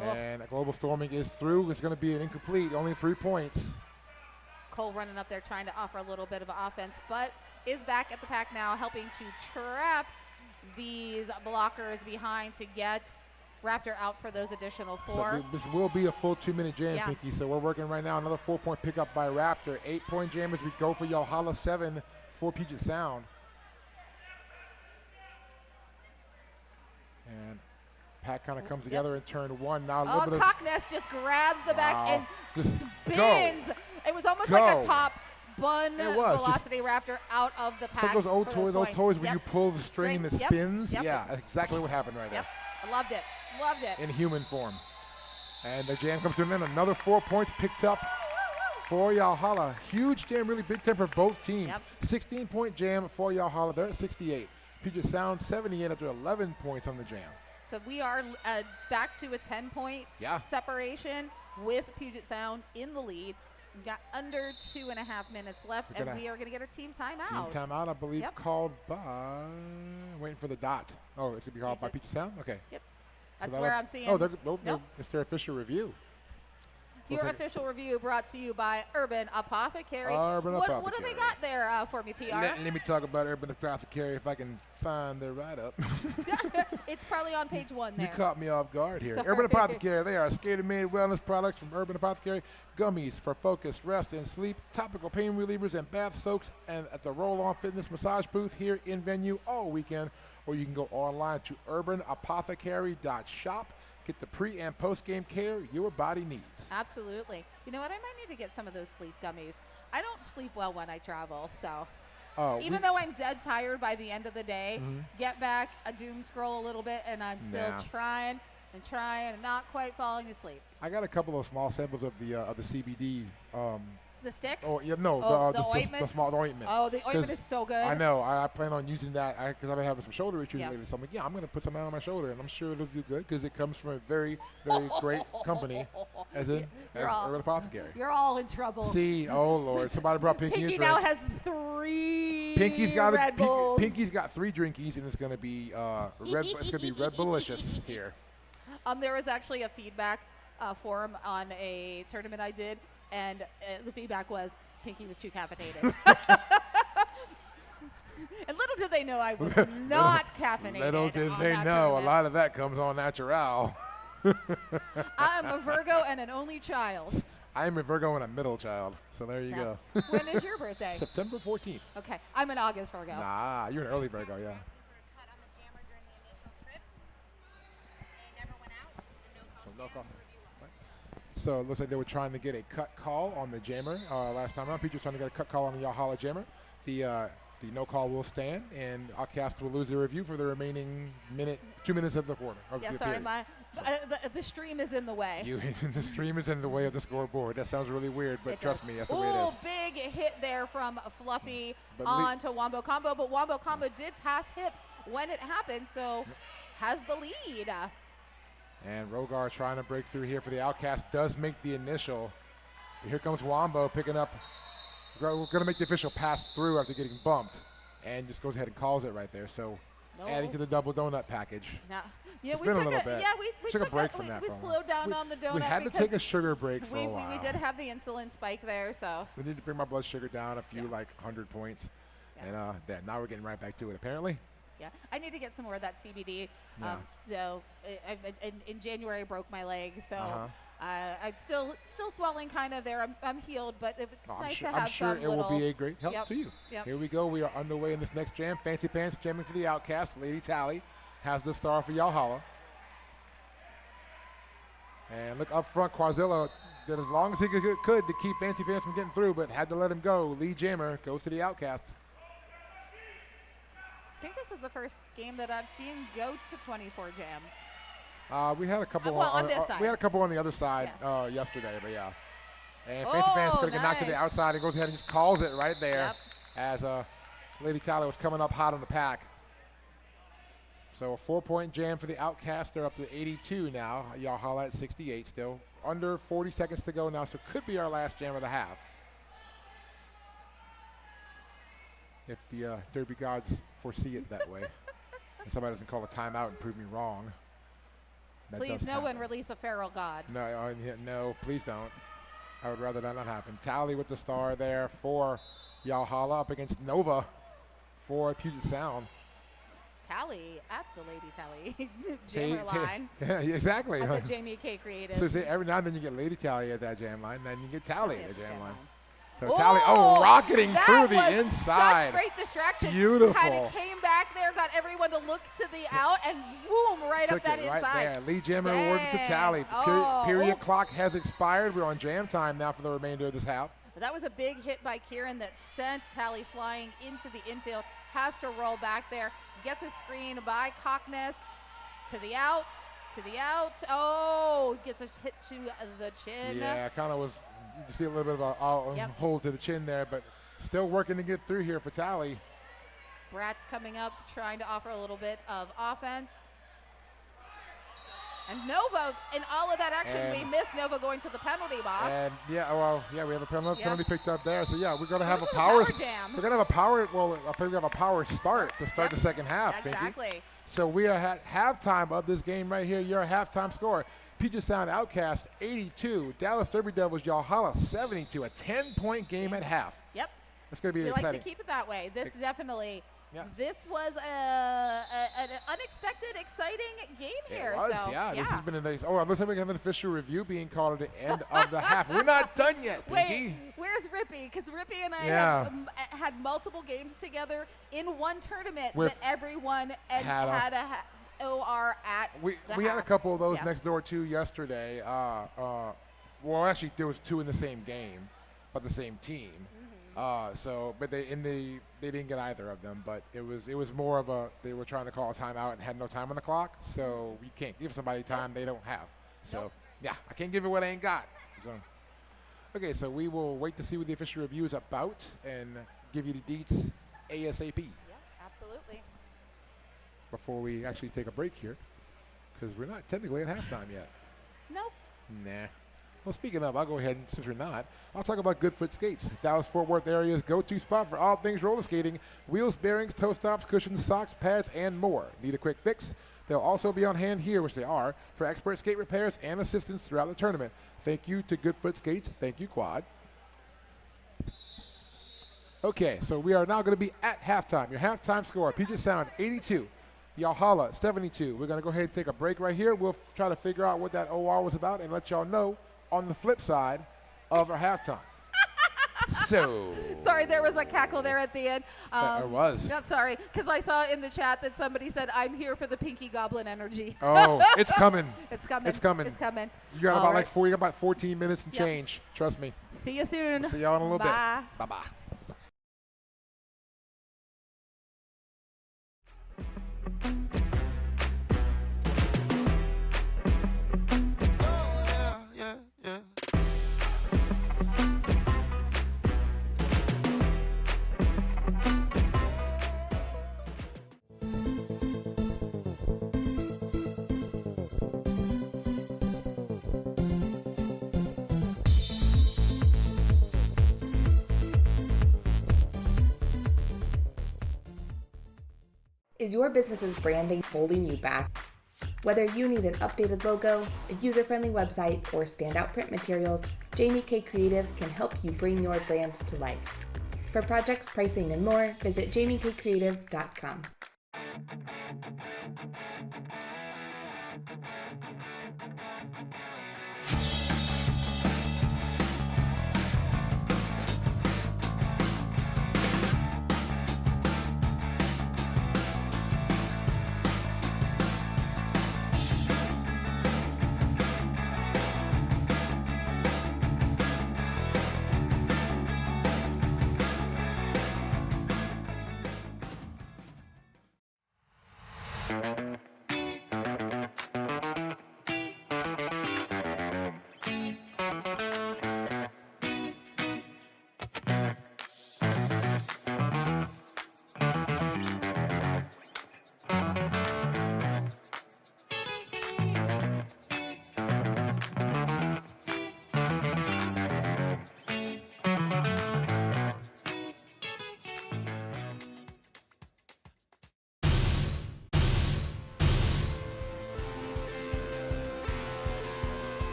And Global Storming is through. It's going to be an incomplete, only 3 points. Cole running up there trying to offer a little bit of offense, but is back at the pack now, helping to trap these blockers behind to get Raptor out for those additional 4. So this will be a full 2-minute jam, Pinky. So we're working right now. Another 4-point pickup by Raptor. 8-point jam as we go for Yalhalla 7 for Puget Sound. And pack kind of comes together in turn 1. Now a little bit of Cockness just grabs the back and just spins. It was almost like a top spun Velocity Raptor out of the pack. It's like those old toys where you pull the string and it spins. Yep. Yeah, that's exactly what happened right there. I loved it. Loved it. In human form. And the jam comes to an end. Another 4 points picked up for Yalhalla. Huge jam, really big time for both teams. 16-point jam for Yalhalla. They're at 68. Puget Sound 78 after 11 points on the jam. So we are back to a 10-point separation with Puget Sound in the lead. We've got under 2.5 minutes left, and we are going to get a team timeout. Team timeout, I believe, called by, waiting for the dot. Oh, it's going to be called by Puget Sound? Okay. Yep. So That's where I'm seeing. Oh, it's their official review. Your official review brought to you by Urban Apothecary. What do they got there for me, PR? Let me talk about Urban Apothecary if I can find the write-up. It's probably on page 1 there. You caught me off guard here. Sorry. Urban Apothecary, they are skater-made wellness products from Urban Apothecary. Gummies for focus, rest, and sleep. Topical pain relievers and bath soaks. And at the Roll-On Fitness Massage booth here in venue all weekend. Or you can go online to urbanapothecary.shop. Get the pre- and post-game care your body needs. Absolutely. You know what? I might need to get some of those sleep gummies. I don't sleep well when I travel, so even though I'm dead tired by the end of the day, get back, a doom scroll a little bit, and I'm still trying and not quite falling asleep. I got a couple of small samples of the CBD. The stick? Oh, yeah, no. The ointment? The small ointment. Oh, the ointment is so good. I know. I plan on using that because I've been having some shoulder issues lately. So I'm like, I'm going to put some out on my shoulder, and I'm sure it'll do good because it comes from a very, very great company, as Urban Apothecary. You're all in trouble. See, oh, Lord. Somebody brought Pinky a drink. Pinky now has 3 Pinky's got Red Bulls. Pinky's got 3 drinkies, and it's going to be it's going to be Red Bullicious here. There was actually a feedback forum on a tournament I did, and the feedback was Pinky was too caffeinated. And little did they know I was not caffeinated. Little did they know, a lot of that comes on natural. I'm a Virgo and an only child. I'm a Virgo and a middle child, so there you go. When is your birthday? September 14th. Okay, I'm an August Virgo. Nah, you're an early Virgo, yeah. No cost. So it looks like they were trying to get a cut call on the jammer last time around. Peach was trying to get a cut call on the Yalhalla jammer. The no call will stand, and Outcast will lose their review for the remaining 2 minutes of the quarter. Sorry, The stream is in the way. The stream is in the way of the scoreboard. That sounds really weird, but trust me, that's the way it is. Big hit there from Fluffy onto Wombo Combo, but Wombo Combo did pass hips when it happened, so has the lead. And Rogar trying to break through here for the Outcast, does make the initial. Here comes Wombo picking up. We're going to make the official pass through after getting bumped, and just goes ahead and calls it right there. So adding to the double donut package. No. Yeah, it's been a little bit. Yeah, we took a break from that. We slowed down on the donut. We had to take a sugar break for a while. We did have the insulin spike there, so. We need to bring my blood sugar down a few, like 100 points. Yeah. And now we're getting right back to it, apparently. Yeah, I need to get some more of that CBD. Yeah. So in January, I broke my leg, so I'm still swelling kind of there. I'm healed, but it's nice to have I'm sure it will be a great help to you. Yep. Here we go. We are underway in this next jam. Fancy Pants jamming for the Outcast. Lady Tally has the star for Valhalla. And look up front, Quazilla did as long as he could to keep Fancy Pants from getting through, but had to let him go. Lee Jammer goes to the Outcast. I think this is the first game that I've seen go to 24 jams. We had a couple on this side. We had a couple on the other side yesterday, but yeah. And Fancy Pants going to get knocked to the outside and goes ahead and just calls it right there as Lady Tyler was coming up hot on the pack. So a 4-point jam for the Outcast. They're up to 82 now. Valhalla at 68 still. Under 40 seconds to go now, so could be our last jam of the half. If the Derby gods foresee it that way. And somebody doesn't call a timeout and prove me wrong. That please, no one release a feral god. No, no, please don't. I would rather that not happen. Tally with the star there for Valhalla up against Nova for Puget Sound. Tally at the Lady Tally jammer line. Yeah, exactly. At the Jamie K creative. So every now and then you get Lady Tally at that jam line, and then you get Tally at the jam line. So oh, Tally, rocketing through the inside. Such great distraction. Beautiful. Kind of came back there, got everyone to look to the out, and boom, right Took up that it right inside. there. Lee Jammer awarded to Tally. Period clock has expired. We're on jam time now for the remainder of this half. That was a big hit by Kieran that sent Tally flying into the infield. Has to roll back there. Gets a screen by Cockness to the out. Oh, gets a hit to the chin. Yeah, kind of was. You see a little bit of a hold to the chin there, but still working to get through here for Tally. Brat's coming up, trying to offer a little bit of offense. And Nova, in all of that action, we missed Nova going to the penalty box. And we have a penalty picked up there. So we're going to have a power jam. We're going to have a power. Well, I think we have a power start to start the second half. Exactly. Pinky. So we are at halftime of this game right here. Your halftime score: Puget Sound Outcast 82, Dallas Derby Devils Valhalla 72. A 10-point game at half. Yep. It's going to be we exciting. Like to keep it that way. This definitely. Yeah. This was an unexpected, exciting game here. It was, so, This has been a nice. Oh, looks like we have an official review being called at the end of the half. We're not done yet, Pinky. Wait, where's Rippy? Because Rippy and I had multiple games together in one tournament that everyone had a OR at. We had a couple of those next door too yesterday. Well, actually, there was 2 in the same game, but the same team. But they didn't get either of them. But it was more of they were trying to call a timeout and had no time on the clock. So you can't give somebody time they don't have. So I can't give it what I ain't got. So okay, so we will wait to see what the official review is about and give you the deets ASAP. Yeah, absolutely. Before we actually take a break here, because we're not technically at halftime yet. Nope. Nah. Well, speaking of, I'll go ahead and since we're not, I'll talk about Goodfoot Skates, Dallas-Fort Worth area's go-to spot for all things roller skating: wheels, bearings, toe stops, cushions, socks, pads, and more. Need a quick fix? They'll also be on hand here, which they are, for expert skate repairs and assistance throughout the tournament. Thank you to Goodfoot Skates. Thank you, Quad. Okay, so we are now going to be at halftime. Your halftime score: Puget Sound 82, Valhalla 72. We're going to go ahead and take a break right here. We'll try to figure out what that OR was about and let y'all know on the flip side of our halftime. So sorry, there was a cackle there at the end. There was. Not sorry, because I saw in the chat that somebody said, "I'm here for the Pinky Goblin energy." Oh, it's coming. It's coming. It's coming. It's coming. You got about 14 minutes and change. Trust me. See you soon. See y'all in a little bit. Bye bye. Is your business's branding holding you back? Whether you need an updated logo, a user-friendly website, or standout print materials, Jamie K Creative can help you bring your brand to life. For projects, pricing, and more, visit jamiekcreative.com.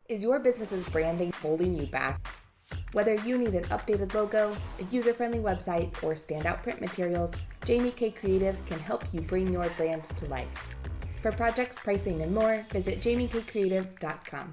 Is your business's branding holding you back? Whether you need an updated logo, a user-friendly website, or standout print materials, Jamie K Creative can help you bring your brand to life. For projects, pricing, and more, visit jamiekcreative.com.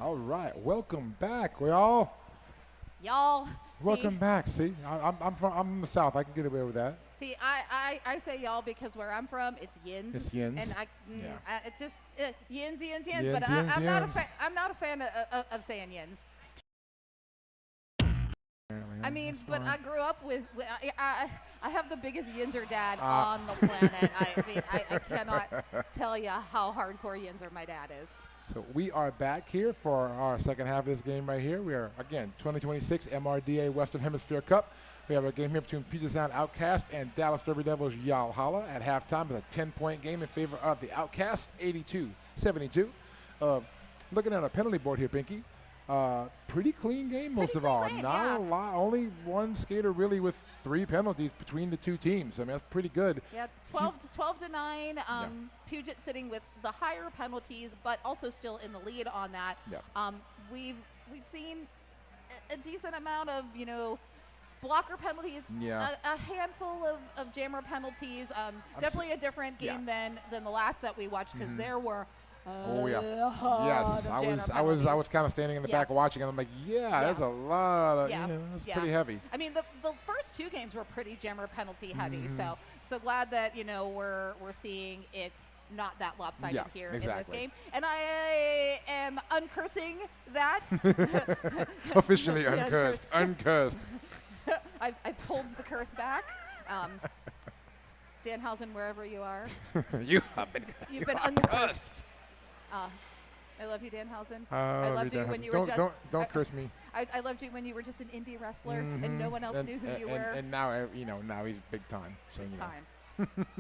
All right, welcome back, y'all. Y'all. Welcome back. See, I'm from the South. I can get away with that. See, I say y'all because where I'm from, it's yins. It's yins. And Yeah. it's just yins. Yins, But yins, I'm not a fan of saying yins. I mean, That's but fine. I grew up with I have the biggest yinzer dad on the planet. I mean, I cannot tell you how hardcore yinzer my dad is. So we are back here for our second half of this game right here. We are, again, 2026 MRDA Western Hemisphere Cup. We have a game here between Puget Sound Outcast and Dallas Derby Devils Yalhalla. At halftime, it's a 10-point game in favor of the Outcast, 82-72. Looking at our penalty board here, Pinky. Pretty clean game most of all. Not a lot. Only one skater really with 3 penalties between the two teams. I mean, that's pretty good. Yeah, 12 to 9. Pudget sitting with the higher penalties, but also still in the lead on that. Yeah. We've seen a decent amount of blocker penalties. Yeah. A handful of jammer penalties. Definitely a different game than the last that we watched because there were. Oh yeah. Yes, I was kind of standing in the back watching, and I'm like, there's a lot of, it's pretty heavy. I mean, the first 2 games were pretty jammer penalty heavy. So glad that we're seeing it's not that lopsided Yeah, here exactly. in this game. And I am uncursing that. Officially Yeah, uncursed. Uncursed. I've pulled the curse back. Danhausen, wherever you are. You've been uncursed. I love you, Danhausen. I loved you when you were just. Don't curse me. I loved you when you were just an indie wrestler and no one else knew who you were. And now, now he's big time. So, Big time.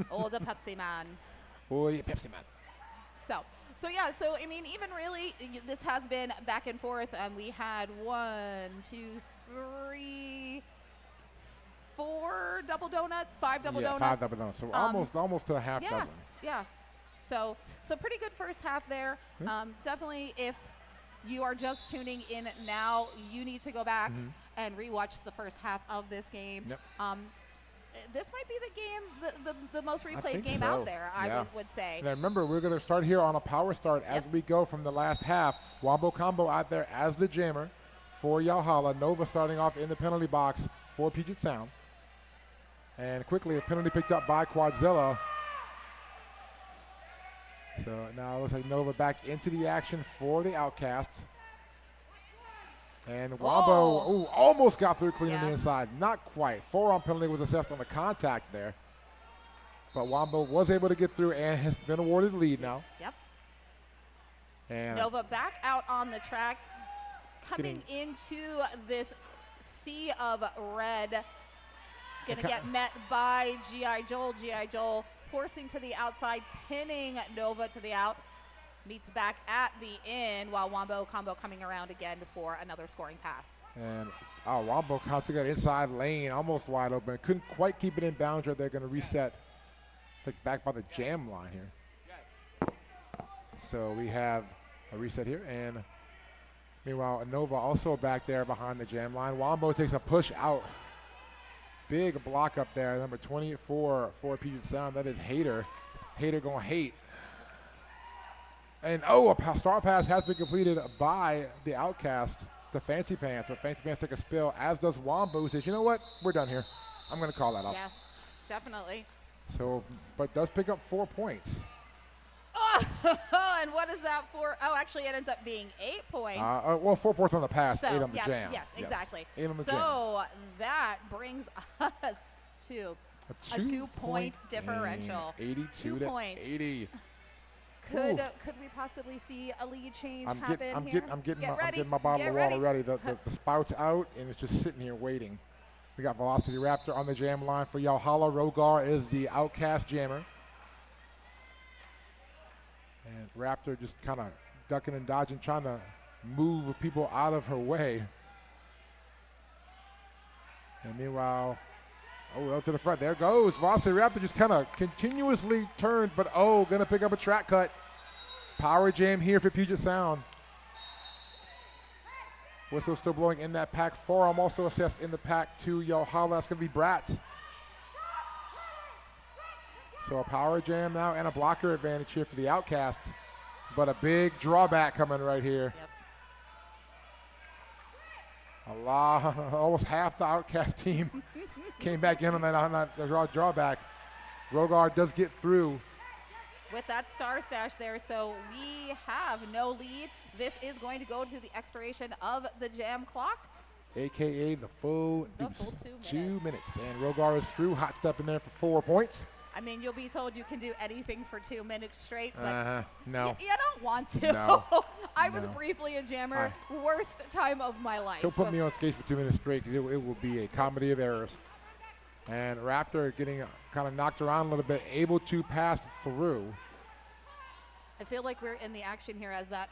Oh, the Pepsi man. Oh, yeah, Pepsi man. So yeah, so I mean, even really, this has been back and forth. We had 1, 2, 3, 4 double donuts, 5 double donuts. 5 double donuts. So almost to a half dozen. Yeah. So pretty good first half there. Yeah. Definitely, if you are just tuning in now, you need to go back and rewatch the first half of this game. Yep. This might be the game, the most replayed think game so. out there, Yeah. I would say. Now remember, we're going to start here on a power start as we go from the last half. Wombo Combo out there as the jammer for Yalhalla. Nova starting off in the penalty box for Puget Sound. And quickly, a penalty picked up by Quadzilla. So now it looks like Nova back into the action for the Outcasts. And Wombo almost got through clean on the inside. Not quite. Forearm penalty was assessed on the contact there. But Wombo was able to get through and has been awarded lead now. Yep. And Nova back out on the track, coming into this sea of red. Gonna get met by G.I. Joel. G.I. Joel forcing to the outside, pinning Nova to the out. Meets back at the in while Wombo Combo coming around again for another scoring pass. And Wombo took that inside lane, almost wide open. Couldn't quite keep it in bounds. They're going to reset back by the jam line here. So we have a reset here. And meanwhile, Nova also back there behind the jam line. Wombo takes a push out. Big block up there, number 24 for Puget Sound. That is Hater. Hater going to hate. And a star pass has been completed by the Outcast to Fancy Pants. But Fancy Pants took a spill, as does Wombo, who says, you know what? We're done here. I'm going to call that off. Yeah, definitely. So, but does pick up 4 points. And what is that for? Oh, actually, it ends up being 8 points. 4 points on the pass, 8 on the jam. Yes, exactly. 8 on the jam. So that brings us to a 2-point differential. 82 to 80. Could we possibly see a lead change happen I'm here? getting my bottle of water ready. The spout's out, and it's just sitting here waiting. We got Velocity Raptor on the jam line for Yalhalla. Rogar is the Outcast jammer. And Raptor just kind of ducking and dodging, trying to move people out of her way. And meanwhile, up to the front. There goes. Velocity Raptor just kind of continuously turned, but going to pick up a track cut. Power jam here for Puget Sound. Whistle still blowing in that pack. Forearm also assessed in the pack to Yalhalla. That's going to be Bratz. So a power jam now and a blocker advantage here for the Outcasts. But a big drawback coming right here. Yep. Almost half the Outcast team came back in on that drawback. Rogar does get through. With that star stash there, so we have no lead. This is going to go to the expiration of the jam clock. AKA the full 2 minutes. And Rogar is through. Hot step in there for 4 points. I mean, you'll be told you can do anything for 2 minutes straight, but no. You don't want to. No. I was briefly a jammer. Worst time of my life. Don't put me on skates for 2 minutes straight, because it will be a comedy of errors. And Raptor getting kind of knocked around a little bit, able to pass through. I feel like we're in the action here as that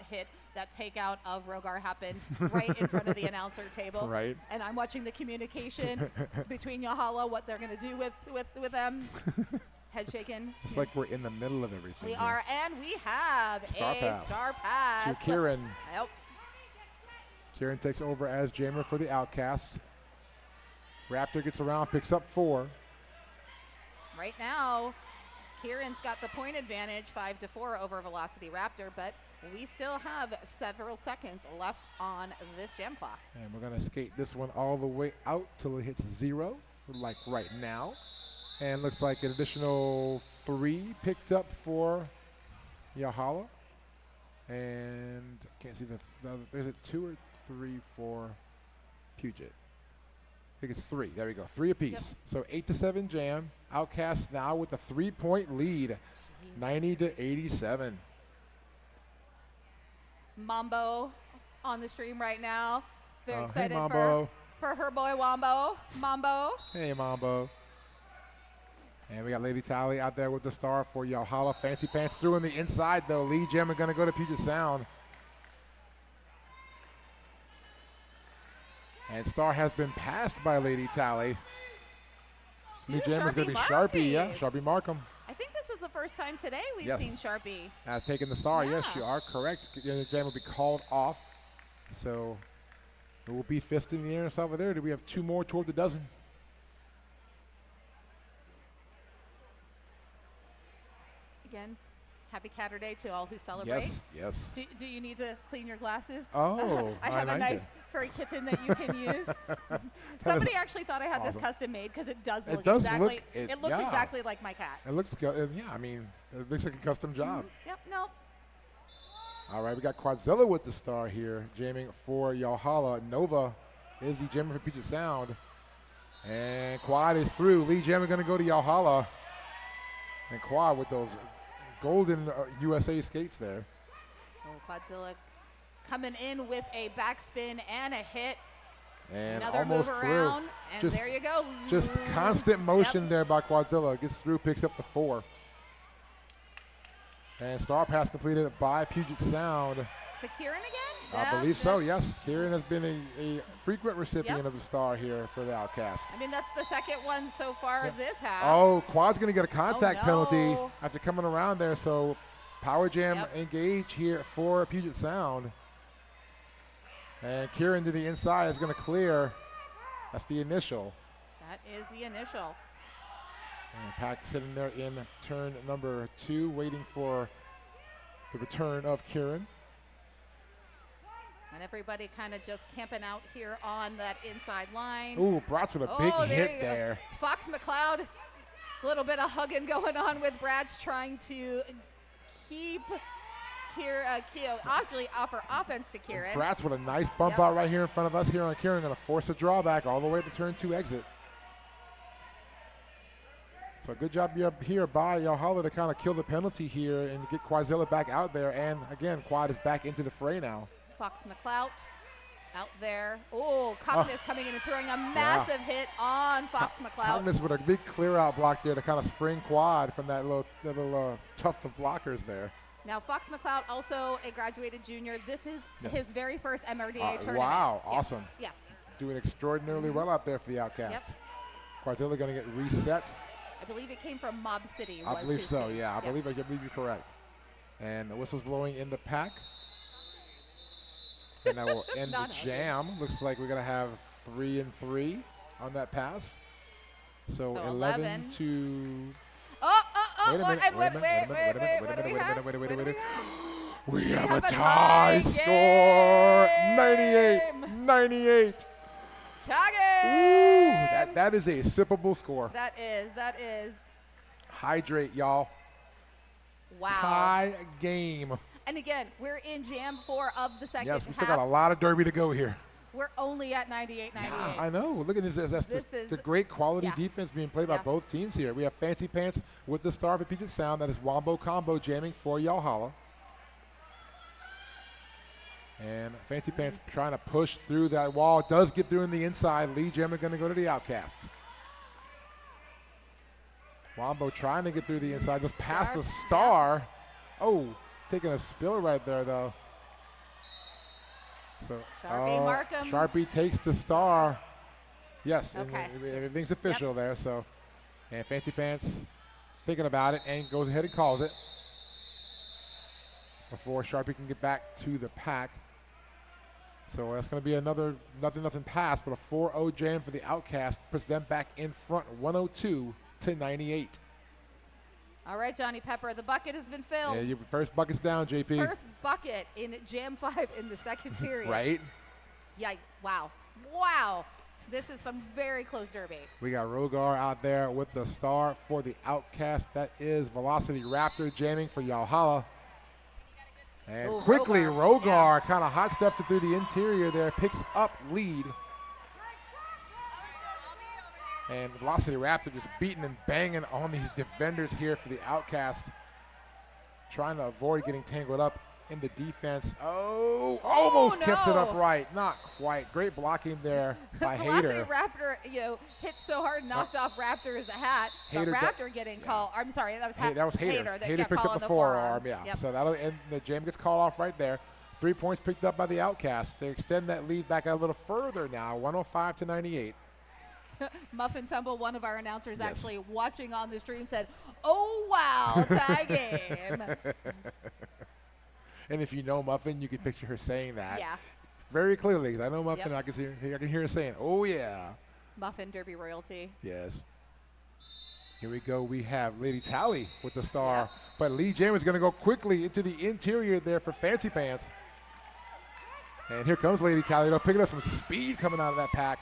takeout of Rogar happened right in front of the announcer table. Right. And I'm watching the communication between Yalhalla, what they're going to do with them. Head shaking. It's like we're in the middle of everything. We are, and we have star pass. To Kieran. Yep. Kieran takes over as jammer for the Outcasts. Raptor gets around, picks up 4. Right now, Kieran's got the point advantage, 5-4 over Velocity Raptor, but we still have several seconds left on this jam clock. And we're going to skate this one all the way out till it hits 0, like right now. And looks like an additional 3 picked up for Yahala. And can't see the there's a 2 or 3 for Pudget. I think it's 3. There we go. 3 apiece. Yep. So 8-7 Jam. Outcast now with a 3-point lead, 90-87. Mambo on the stream right now. Very excited hey, Mambo. for her boy Wombo. Mambo. Hey, Mambo. And we got Lady Tally out there with the star for Yahala. Fancy Pants through on the inside, though. Lee Jam are going to go to Puget Sound. And star has been passed by Lady Tally. New Jam is going to be Sharpie. Yeah, Sharpie Markham. I think this is the first time today we've seen Sharpie. Has taken the star. Yeah. Yes, you are correct. The Jam will be called off. So it will be fist in the air over there. Do we have 2 more toward the dozen? Again, happy Catterday to all who celebrate. Yes, yes. Do you need to clean your glasses? Oh, I have a nice furry kitten that you can use. Somebody actually thought I had this custom made because it does look exactly. It looks exactly like my cat. It looks good. Yeah, I mean, it looks like a custom job. Yep. No. All right, we got Quadzilla with the star here, jamming for Yahala. Nova is the jammer for Puget Sound. And Quad is through. Lee Jam are going to go to Yahala. And Quad with those golden USA skates there. Oh, Quadzilla coming in with a backspin and a hit. And another almost move through. around, and Just, there you go. Just constant motion there by Quadzilla. Gets through, picks up the 4. And star pass completed by Puget Sound. Is it Kieran again? I believe so, yes. Kieran has been a frequent recipient of the star here for the Outcast. I mean, that's the second one so far this half. Oh, Quad's going to get a contact no. penalty after coming around there. So Power Jam engage here for Puget Sound. And Kieran to the inside is going to clear. That's the initial. That is the initial. And Pack sitting there in turn number 2, waiting for the return of Kieran. And everybody kind of just camping out here on that inside line. Ooh, Bratz with a big hit there. there. Fox McCloud, a little bit of hugging going on with Bratz, trying to keep actually offer offense to Kieran. Bratz with a nice bump out right here in front of us here on Kieran. Going to force a drawback all the way to turn 2 exit. So good job here by Yahala to kind of kill the penalty here and get Quadzilla back out there. And again, Quad is back into the fray now. Fox McCloud out there. Oh, Cockness coming in and throwing a massive hit on Fox McCloud. Cockness with a big clear out block there to kind of spring Quad from that little tuft of blockers there. Now, Fox McCloud, also a graduated junior. This is his very first MRDA tournament. Wow, awesome. Yes. Doing extraordinarily well out there for the Outcast. Yep. Quadzilla going to get reset. I believe it came from Mob City. I believe so, yeah. I believe you're correct. And the whistle's blowing in the pack. And that will end the jam. Looks like we're going to have 3 and 3 on that pass. So 11 to... Wait a minute. We have a tie score. 98. Tie game. Ooh, that is a sippable score. That is. Hydrate, y'all. Wow. Tie game. And again, we're in Jam 4 of the second Yes, we still got a lot of derby to go here. We're only at 98-98. Yeah, I know. Look at this. That's the great quality defense being played by both teams here. We have Fancy Pants with the star for Puget Sound. That is Wombo Combo jamming for Yahala. And Fancy Pants trying to push through that wall. Does get through in the inside. Lee Jam are going to go to the Outcasts. Wombo trying to get through the inside. Just past the star. Oh, taking a spill right there, though. So Sharpie Markham. Sharpie takes the star. Yes, okay. And everything's official there. So, and Fancy Pants thinking about it and goes ahead and calls it before Sharpie can get back to the pack. So that's going to be another nothing pass, but a 4-0 jam for the Outcast puts them back in front, 102-98. All right, Johnny Pepper, the bucket has been filled. Yeah, your first bucket's down, JP. First bucket in Jam 5 in the second period. Right? Yikes. Wow. This is some very close derby. We got Rogar out there with the star for the Outcast. That is Velocity Raptor jamming for Yahala. And Ooh, quickly, Rogar. Rogar kind of hot steps it through the interior there, picks up lead. And Velocity Raptor just beating and banging on these defenders here for the Outcast. Trying to avoid getting tangled up in the defense. Oh, almost kept it no. upright. Not quite. Great blocking there by Velocity Hader. Raptor, hit so hard, knocked off Raptor's hat. The Hader Raptor getting called. I'm sorry, that was Hey, that was Hader. That Hader got picks called up the on forearm. Yeah. Yep. So that'll end. The jam gets called off right there. 3 points picked up by the Outcast. They extend that lead back a little further now, 105 to 98. Muffin Tumble, one of our announcers, Yes. actually watching on the stream, said, "Oh wow, tag game." And if you know Muffin, you can picture her saying that Yeah, very clearly. 'Cause I know Muffin, Yep. I can hear her saying, "Oh yeah." Muffin Derby royalty. Yes. Here we go. We have Lady Tally with the star. Yep. But Lee James is going to go quickly into the interior there for Fancy Pants. And here comes Lady Tally. They're picking up some speed coming out of that pack.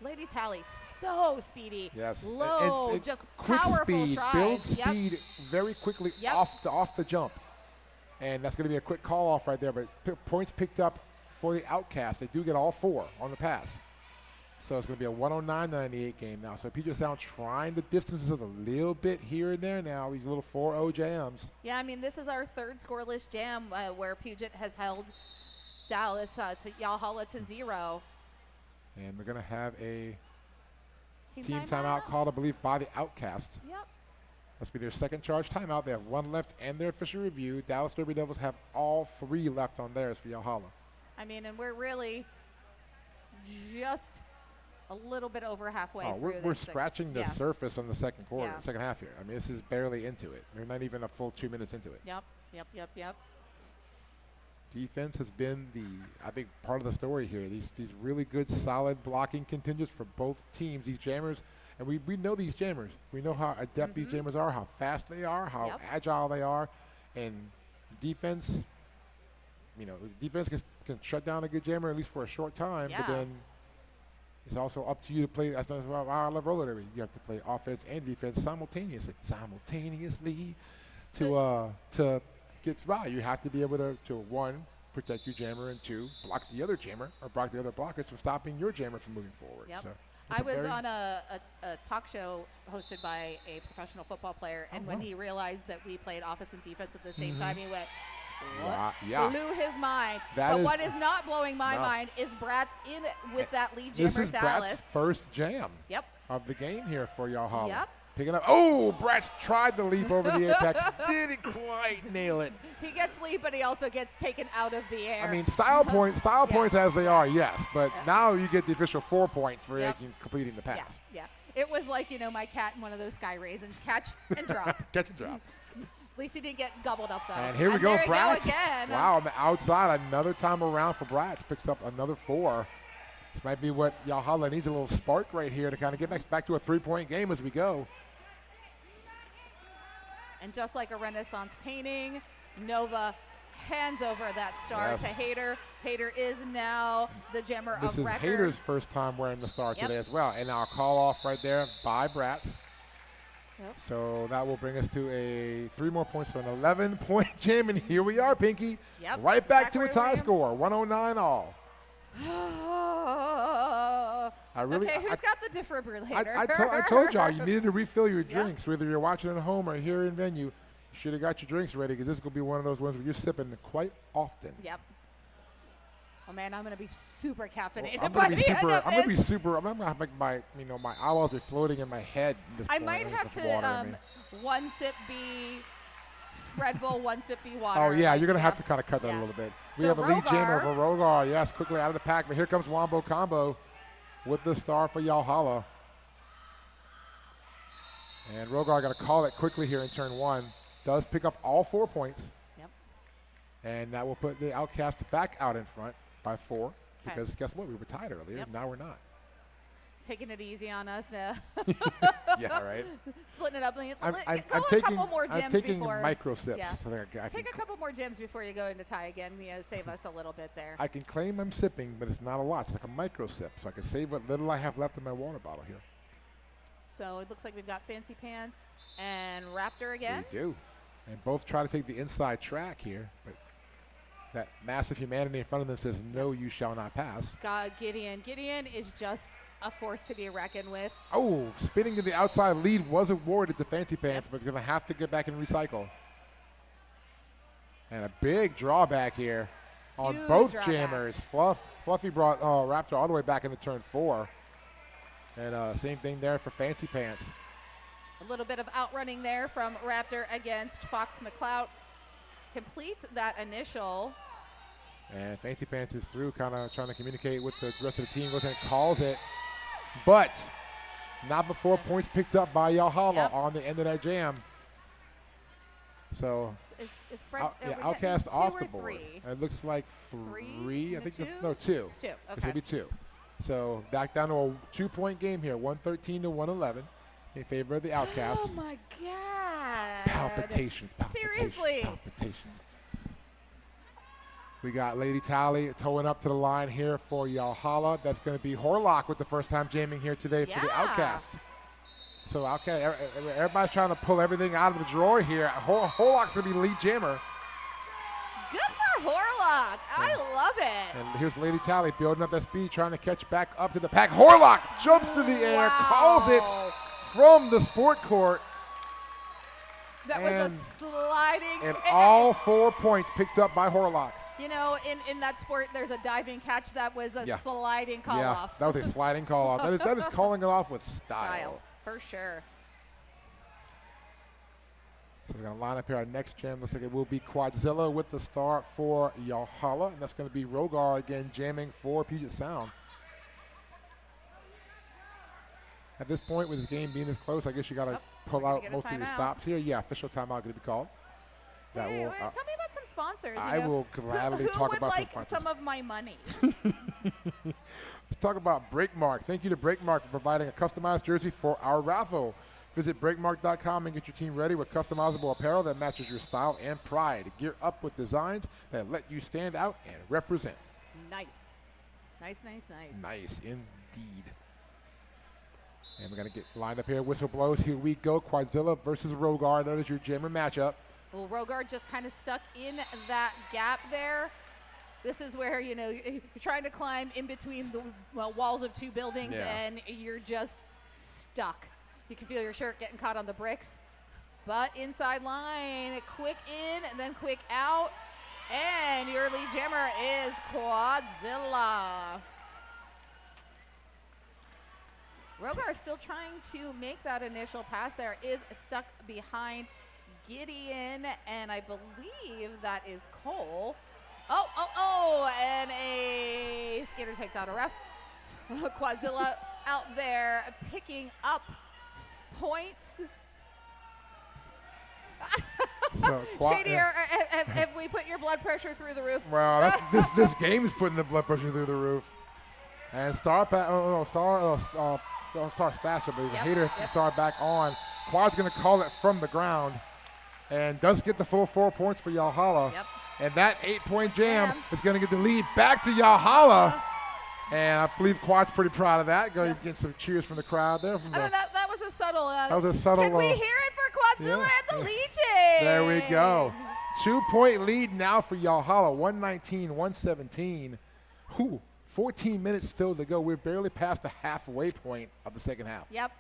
Lady Tally, so speedy. Yes. Low, And just quick powerful speed. strides. Build Yep. speed very quickly Yep. off the jump. And that's going to be a quick call off right there. But points picked up for the Outcast. They do get all 4 on the pass. So it's going to be a 109-98 game now. So Puget Sound trying the distances a little bit here and there now. These little 4-0 jams. Yeah, I mean, this is our third scoreless jam where Puget has held Dallas to Yalhalla to 0. And we're going to have a Team timeout called, I believe, by the Outcast. Yep. Must be their second charge timeout. They have 1 left and their official review. Dallas Derby Devils have all 3 left on theirs for Yalhalla. I mean, and we're really just a little bit over halfway through We're this thing. scratching the Yeah. surface on the second quarter, Yeah. second half here. I mean, this is barely into it. We're not even a full 2 minutes into it. Yep. Defense has been I think, part of the story here. These really good, solid blocking contingents for both teams. These jammers, and we know these jammers. We know how adept these jammers are, how fast they are, how Yep. agile they are, and defense. Defense can shut down a good jammer at least for a short time, Yeah. but then it's also up to you to play. That's why I love roller derby. You have to play offense and defense simultaneously to get by. You have to be able to 1, protect your jammer, and 2, block the other jammer or block the other blockers from stopping your jammer from moving forward. Yep. So I was on a talk show hosted by a professional football player, and when he realized that we played offense and defense at the same time, he went, "What?" Wow, yeah. Blew his mind. That But is- what is not blowing my No. mind is Brat's in with that lead This jammer is Dallas. Brat's first jam Yep. of the game here for Yalhalla. Yep. Picking up. Oh, Brat's tried to leap over the apex. Didn't quite nail it. He gets lead, but he also gets taken out of the air. I mean, style points as they are, yes. But now you get the official 4 points for Yep. completing the pass. Yeah. It was like, my cat in one of those sky raisins. Catch and drop. Catch and drop. At least he didn't get gobbled up, though. And here we go, there Bratz. go again. Wow, on the outside, another time around for Bratz. Picks up another 4. This might be what Yalhalla needs, a little spark right here to kind of get back to a 3-point game as we go. And just like a Renaissance painting, Nova hands over that star Yes. to Hader. Hader is now the jammer This of is record. Hader's first time wearing the star Yep. today as well. And now a call off right there by Bratz. Yep. So that will bring us to 3 more points, so an 11-point jam. And here we are, Pinky. Yep. Right back Back to a where we tie were. score, 109 all. Okay, who's got the defibrillator? I told y'all you needed to refill your drinks, whether you're watching at home or here in venue. You should have got your drinks ready because this is going to be one of those ones where you're sipping quite often. Yep. Oh man, I'm gonna be super caffeinated. I'm by going to be the end super. of I'm going to be this. super. I'm going to have like my eyeballs be floating in my head. At this I point. might There's have so much water in to me. 1 sip be Red Bull, 1 sip be water. Oh yeah, you're going to have to kind of cut that Yeah. a little bit. We So have a lead jammer Rogar- for Rogar. Yes, quickly out of the pack, but here comes Wombo Combo with the star for Yalhalla. And Rogar going to call it quickly here in turn 1. Does pick up all 4 points. Yep. And that will put the Outcast back out in front by 4. Okay. Because guess what? We were tied earlier. Yep. Now we're not. Taking it easy on us. Yeah, right. Splitting it up. I'm Go a taking couple more I'm gems taking before. micro sips. Yeah. So that I Take a couple more gems before you go into tie again. Save us a little bit there. I can claim I'm sipping, but it's not a lot. It's like a micro sip. So I can save what little I have left in my water bottle here. So it looks like we've got Fancy Pants and Raptor again. We do. And both try to take the inside track here, but that massive humanity in front of them says, no, you shall not pass. God, Gideon. Gideon is just a force to be reckoned with. Oh, spinning to the outside lead was awarded to Fancy Pants, but going to have to get back and recycle. And a big drawback here on Huge both drawback. jammers. Fluffy brought Raptor all the way back into turn 4. And same thing there for Fancy Pants. A little bit of outrunning there from Raptor against Fox McCloud. Completes that initial. And Fancy Pants is through, kind of trying to communicate with the rest of the team. Goes and calls it. But not before points picked up by Yalhalla on the end of that jam. So Is Brett, Outcast two off or the board. three? It looks like three. I think Two? no, two. Two. It's Okay. gonna be 2. So back down to a 2-point game here, 113 to 111 in favor of the Outcasts. Oh my God. Palpitations. Seriously. Palpitations. We got Lady Tally towing up to the line here for Yalhalla. That's going to be Horlock with the first time jamming here today for the Outcast. So Outcast, everybody's trying to pull everything out of the drawer here. Horlock's going to be lead jammer. Good for Horlock. I love it. And here's Lady Tally building up that speed, trying to catch back up to the pack. Horlock jumps through the air, calls it from the sport court. That was a sliding. And all 4 points picked up by Horlock. You know, in that sport, there's a diving catch. That was a sliding call off. That was a sliding call off. That is calling it off with style. For sure. So we're going to line up here. Our next jam looks like it will be Quadzilla with the start for Yalhalla. And that's going to be Rogar again jamming for Puget Sound. At this point, with this game being this close, I guess you got to pull out most of your stops here. Yeah, official timeout going to be called. Tell me about some sponsors. I will gladly talk about some sponsors. Some of my money. Let's talk about Breakmark. Thank you to Breakmark for providing a customized jersey for our raffle. Visit breakmark.com and get your team ready with customizable apparel that matches your style and pride. Gear up with designs that let you stand out and represent. Nice. Nice. Nice indeed. And we're going to get lined up here. Whistle blows. Here we go. Quadzilla versus Rogar. That is your jammer matchup. Well, Rogar just kind of stuck in that gap there. This is where, you know, you're trying to climb in between the walls of 2 buildings, and you're just stuck. You can feel your shirt getting caught on the bricks. But inside line, quick in and then quick out. And your lead jammer is Quadzilla. Rogar is still trying to make that initial pass there. Is stuck behind Gideon, and I believe that is Cole. And a skater takes out a ref. Quadzilla out there picking up points. So, Shady, have we put your blood pressure through the roof? Well, this game is putting the blood pressure through the roof. And Star Stash, I believe. Hater Star back on. Quad's going to call it from the ground. And does get the full 4 points for Yalhalla. Yep. And that 8-point jam is going to get the lead back to Yalhalla. And I believe Quad's pretty proud of that. Go get some cheers from the crowd there. That was a subtle. That was a subtle. Can we hear it for Quadzilla and the Legion? There we go. 2-point lead now for Yalhalla. 119-117. 14 minutes still to go. We're barely past the halfway point of the second half. Yep.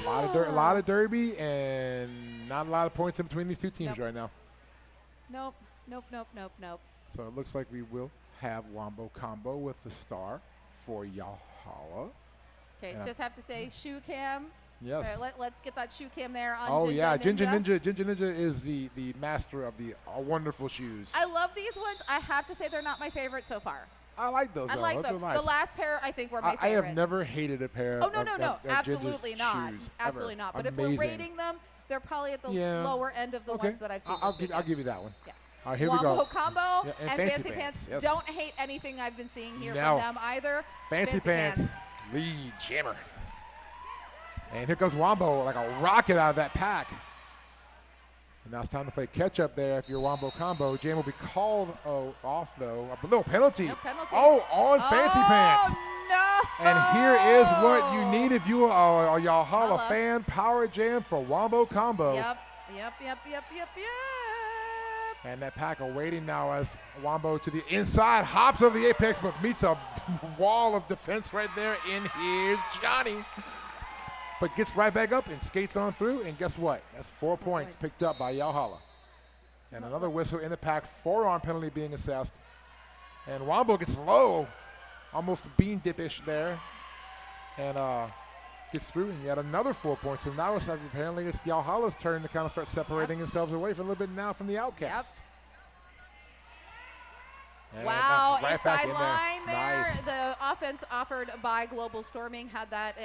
A lot of derby and not a lot of points in between these two teams right now. Nope. So it looks like we will have Wombo Combo with the star for Yalhalla. Okay, just have to say shoe cam. Yes. Right, let's get that shoe cam there on Ginger Ninja. Ginger Ninja is the master of the wonderful shoes. I love these ones. I have to say they're not my favorite so far. I like those. I like them. Nice. The last pair I think were my favorite. I have never hated a pair of absolutely not. shoes, absolutely not. But Amazing. if we're rating them, they're probably at the lower end of the ones that I've seen. I'll give you that one. Yeah. All right, here we go. Wombo Combo and Fancy Pants. Yes. Don't hate anything I've been seeing here from them either. Fancy Pants, lead jammer. And here comes Wombo like a rocket out of that pack. And now it's time to play catch up there. If you're Wombo Combo, jam will be called off though. A little penalty. No penalty. On Fancy Pants. No. And here is what you need if you are a Yalhalla fan. Power jam for Wombo Combo. Yep. Yep. And that pack are waiting now as Wombo to the inside, hops over the apex, but meets a wall of defense right there. In here's Johnny. But gets right back up and skates on through, and guess what? That's 4 points picked up by Yalhalla. And another whistle in the pack, forearm penalty being assessed. And Wombo gets low, almost bean dip-ish there, and gets through, and yet another 4 points. So now it's apparently it's Yalhalla's turn to kind of start separating themselves away for a little bit now from the Outcast. Yep. Wow, right back inside in line there. Nice. The offense offered by Global Storming had that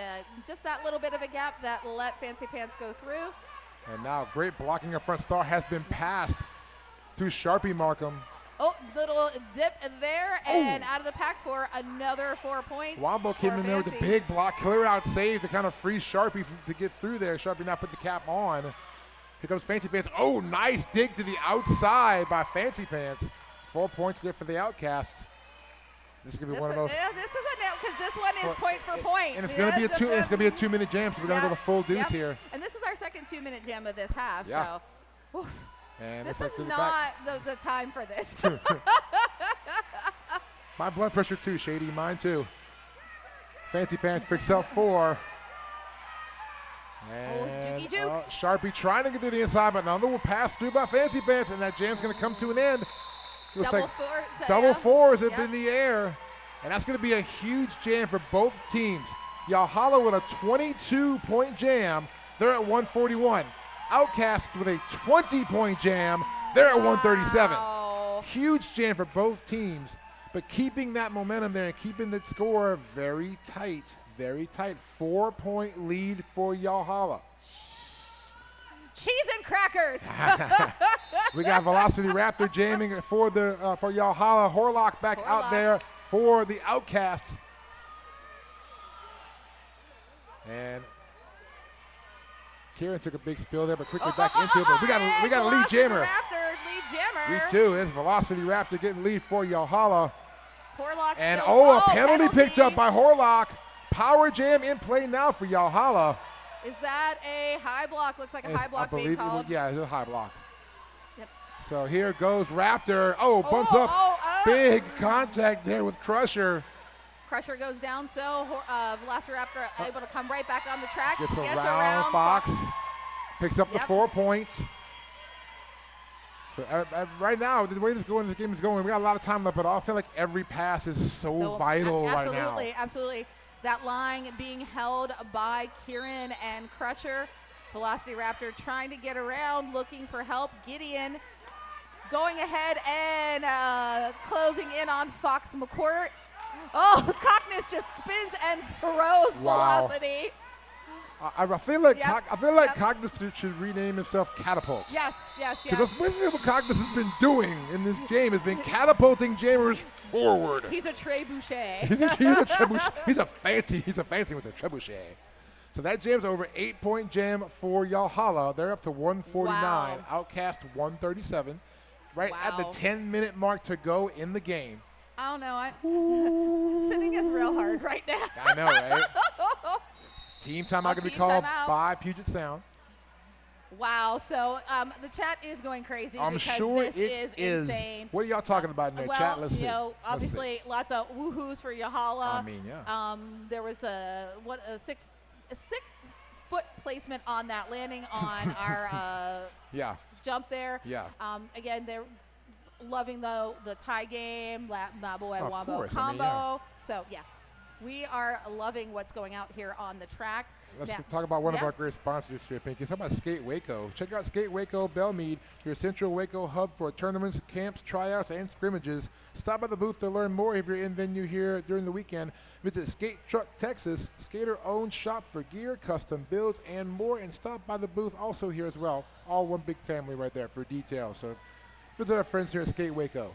just that little bit of a gap that let Fancy Pants go through. And now great blocking up front. Star has been passed to Sharpie Markham. Oh, little dip there, and out of the pack for another 4 points. Wombo came in there with a big block, clear out save to kind of free Sharpie to get through there. Sharpie now put the cap on. Here comes Fancy Pants. Oh, nice dig to the outside by Fancy Pants. 4 points there for the Outcasts. This is gonna be one of those. Yeah, this is a nail because this one is point for point. And it's gonna be a 2 minute jam, so we're gonna go the full deuce here. And this is our second 2 minute jam of this half. Yeah. So. And this is not the time for this. My blood pressure too, Shady. Mine too. Fancy Pants picks up 4. And Sharpie trying to get to the inside, but another will pass through by Fancy Pants, and that jam's going to come to an end. Looks like double fours have been in the air, and that's going to be a huge jam for both teams. Yalhalla with a 22-point jam. They're at 141. Outcast with a 20-point jam. They're at 137. Huge jam for both teams, but keeping that momentum there and keeping the score very tight, very tight. 4 point lead for Yalhalla. Cheese and crackers. We got Velocity Raptor jamming for Yalhalla. Horlock back out there for the Outcasts. And Kieran took a big spill there, but quickly back into it. But we got a lead jammer. Raptor, lead jammer. Lead 2 is Velocity Raptor getting lead for Yalhalla. Horlock and a penalty picked up by Horlock. Power jam in play now for Yalhalla. Is that a high block? Looks like a high block being called. Yeah, it's a high block. Yep. So here goes Raptor. Bumps up. Big contact there with Crusher. Crusher goes down, so Velociraptor able to come right back on the track. Gets around Fox. Picks up the 4 points. So right now, the way this game is going, we got a lot of time left, but I feel like every pass is so vital right now. Absolutely. That line being held by Kieran and Crusher. Velociraptor trying to get around, looking for help. Gideon going ahead and closing in on Fox McCourt. Cockness just spins and throws Velocity. I feel like Cockness should rename himself Catapult. Yes. Because that's basically what Cockness has been doing in this game, has been catapulting jammers forward. He's a trebuchet. He's a trebuchet. He's a fancy with a trebuchet. So that jam's over. 8 point jam for Yalhalla. They're up to 149. Wow. Outcast 137. Right at the 10-minute mark to go in the game. I don't know. Sitting is real hard right now. I know, right? Team timeout going to be called by Pudget Sound. Wow. So the chat is going crazy. I'm sure it is insane. What are y'all talking about in their chat? Let's see. Obviously, lots of woohoos for Yalhalla. I mean, yeah. There was a 6 foot placement on that landing on our jump there. Yeah. Again, they're loving the tie game, my boy Wombo combo. I mean, So yeah, we are loving what's going out here on the track. Let's talk about one of our great sponsors here, Pinky. How about Skate Waco? Check out Skate Waco Belmead, your central Waco hub for tournaments, camps, tryouts, and scrimmages. Stop by the booth to learn more if you're in venue here during the weekend. Visit Skate Truck Texas, skater-owned shop for gear, custom builds, and more. And stop by the booth also here as well. All one big family right there for details. So visit our friends here at Skate Waco.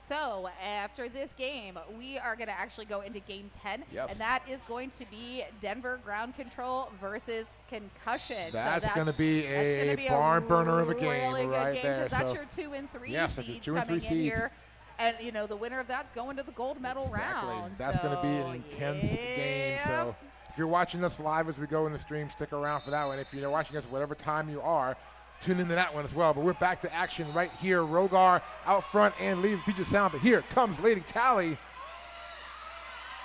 So after this game, we are going to actually go into game 10. Yes. And that is going to be Denver Ground Control versus Concussion. That's going to be a barn burner of a game really right game, there. That's your 2 and 3 seeds 2 and 3 coming in seeds. here. And, the winner of that's going to the gold medal round. That's going to be an intense game. So if you're watching us live as we go in the stream, stick around for that one. If you're watching us whatever time you are, tune into that one as well. But we're back to action right here. Rogar out front and leaving Pudget Sound. But here comes Lady Tally.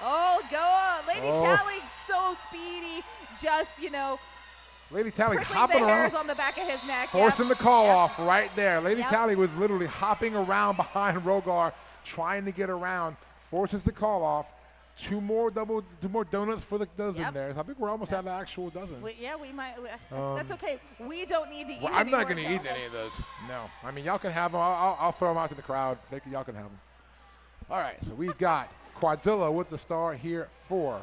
Oh, go. Lady Tally, so speedy. Just, Lady Tally prickling hopping the hairs around, on the back of his neck. forcing the call off right there. Lady Yep. Tally was literally hopping around behind Rogar, trying to get around, forces the call off. Two more donuts for the dozen there. I think we're almost at an actual dozen. We might. That's okay. We don't need to eat. I'm not going going to eat any of those. No. I mean, y'all can have them. I'll throw them out to the crowd. Y'all can have them. All right, so we've got Quadzilla with the star here for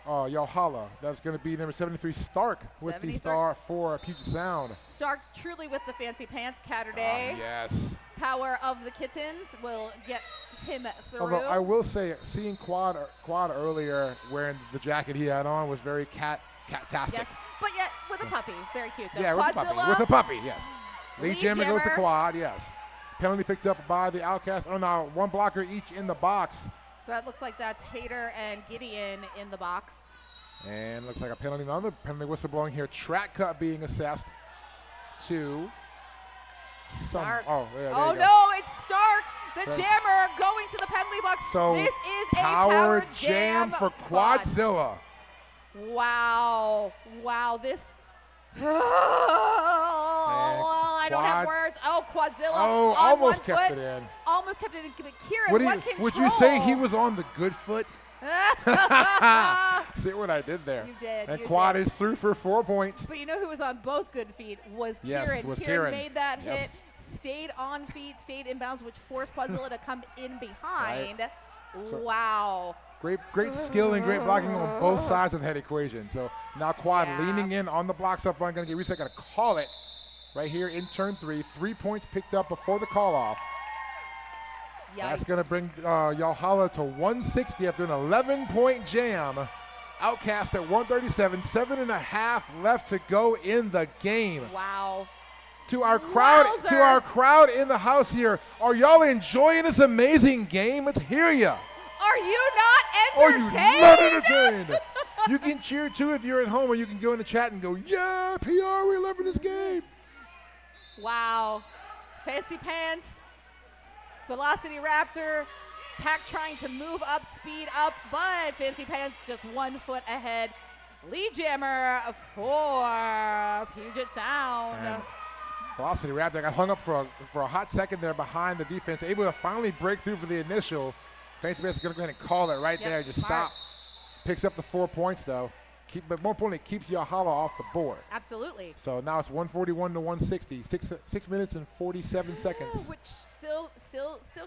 Yalhalla. That's going to be number 73, Stark, with the star for Puget Sound. Stark truly with the fancy pants. Catterday. Yes. Power of the kittens will get him through. Although I will say, seeing Quad earlier wearing the jacket he had on was very cat-tastic. Yes, but yet with a puppy. Very cute, though. Yeah, with a puppy. With a puppy, yes. Lee Jammer goes to Quad, yes. Penalty picked up by the Outcast. Oh, no, one blocker each in the box. So that looks like that's Hater and Gideon in the box. And looks like a penalty. Another penalty whistle blowing here. Track cut being assessed to Stark. Oh, yeah, oh no, it's Stark, the jammer, going to the penalty box. So this is a power jam for Quadzilla. Wow. This. Oh, I don't have words. Oh, Quadzilla. Oh, almost kept it in. Almost kept it in. But Kieran, would you say he was on the good foot? See what I did there. You did. And Quad is through for 4 points. But you know who was on both good feet was Kieran. Yes, was Kieran made that hit, stayed on feet, stayed inbounds, which forced Quadzilla to come in behind. Right. So wow. Great skill and great blocking on both sides of that equation. So now Quad leaning in on the blocks up front, going to get reset, going to call it right here in turn 3. 3 points picked up before the call off. Yikes. That's going to bring Yalhalla to 160 after an 11-point jam. Outcast at 137, 7.5 left to go in the game. Wow. To our crowd in the house here, are y'all enjoying this amazing game? Let's hear ya. Are you not entertained? Are you not entertained? You can cheer too if you're at home, or you can go in the chat and go, yeah, PR, we're loving this game. Wow. Fancy Pants, Velocity Raptor, Pack trying to move up, speed up, but Fancy Pants just 1 foot ahead. Lead Jammer for Puget Sound. And Velocity Raptor got hung up for a hot second there behind the defense, able to finally break through for the initial. Fancy Pants is going to go ahead and call it right there. Just stop. Picks up the 4 points, though. But more importantly, keeps Yalhalla off the board. Absolutely. So now it's 141 to 160. 6 minutes and 47 seconds. Which still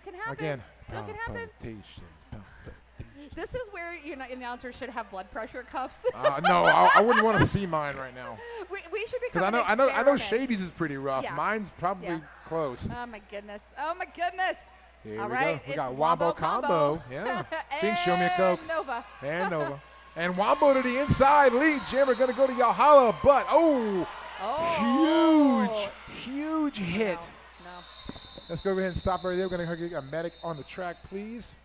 can happen. Again, still can happen. This is where announcer should have blood pressure cuffs. No, I wouldn't want to see mine right now. We should be. Because I know Shady's is pretty rough. Yeah. Mine's probably close. Oh my goodness. Oh my goodness. Here All we right, go. We got Wombo combo. Yeah. Think show me a Coke. Nova. And Nova. And Wombo to the inside. Lead Jammer going to go to Yalhalla, but huge hit. No. Let's go ahead and stop right there. We're going to get a medic on the track, please.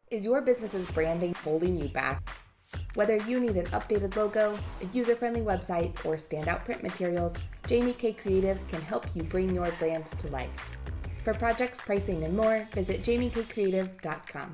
Is your business's branding holding you back? Whether you need an updated logo, a user-friendly website, or standout print materials, Jamie K Creative can help you bring your brand to life. For projects, pricing, and more, visit jamiekcreative.com.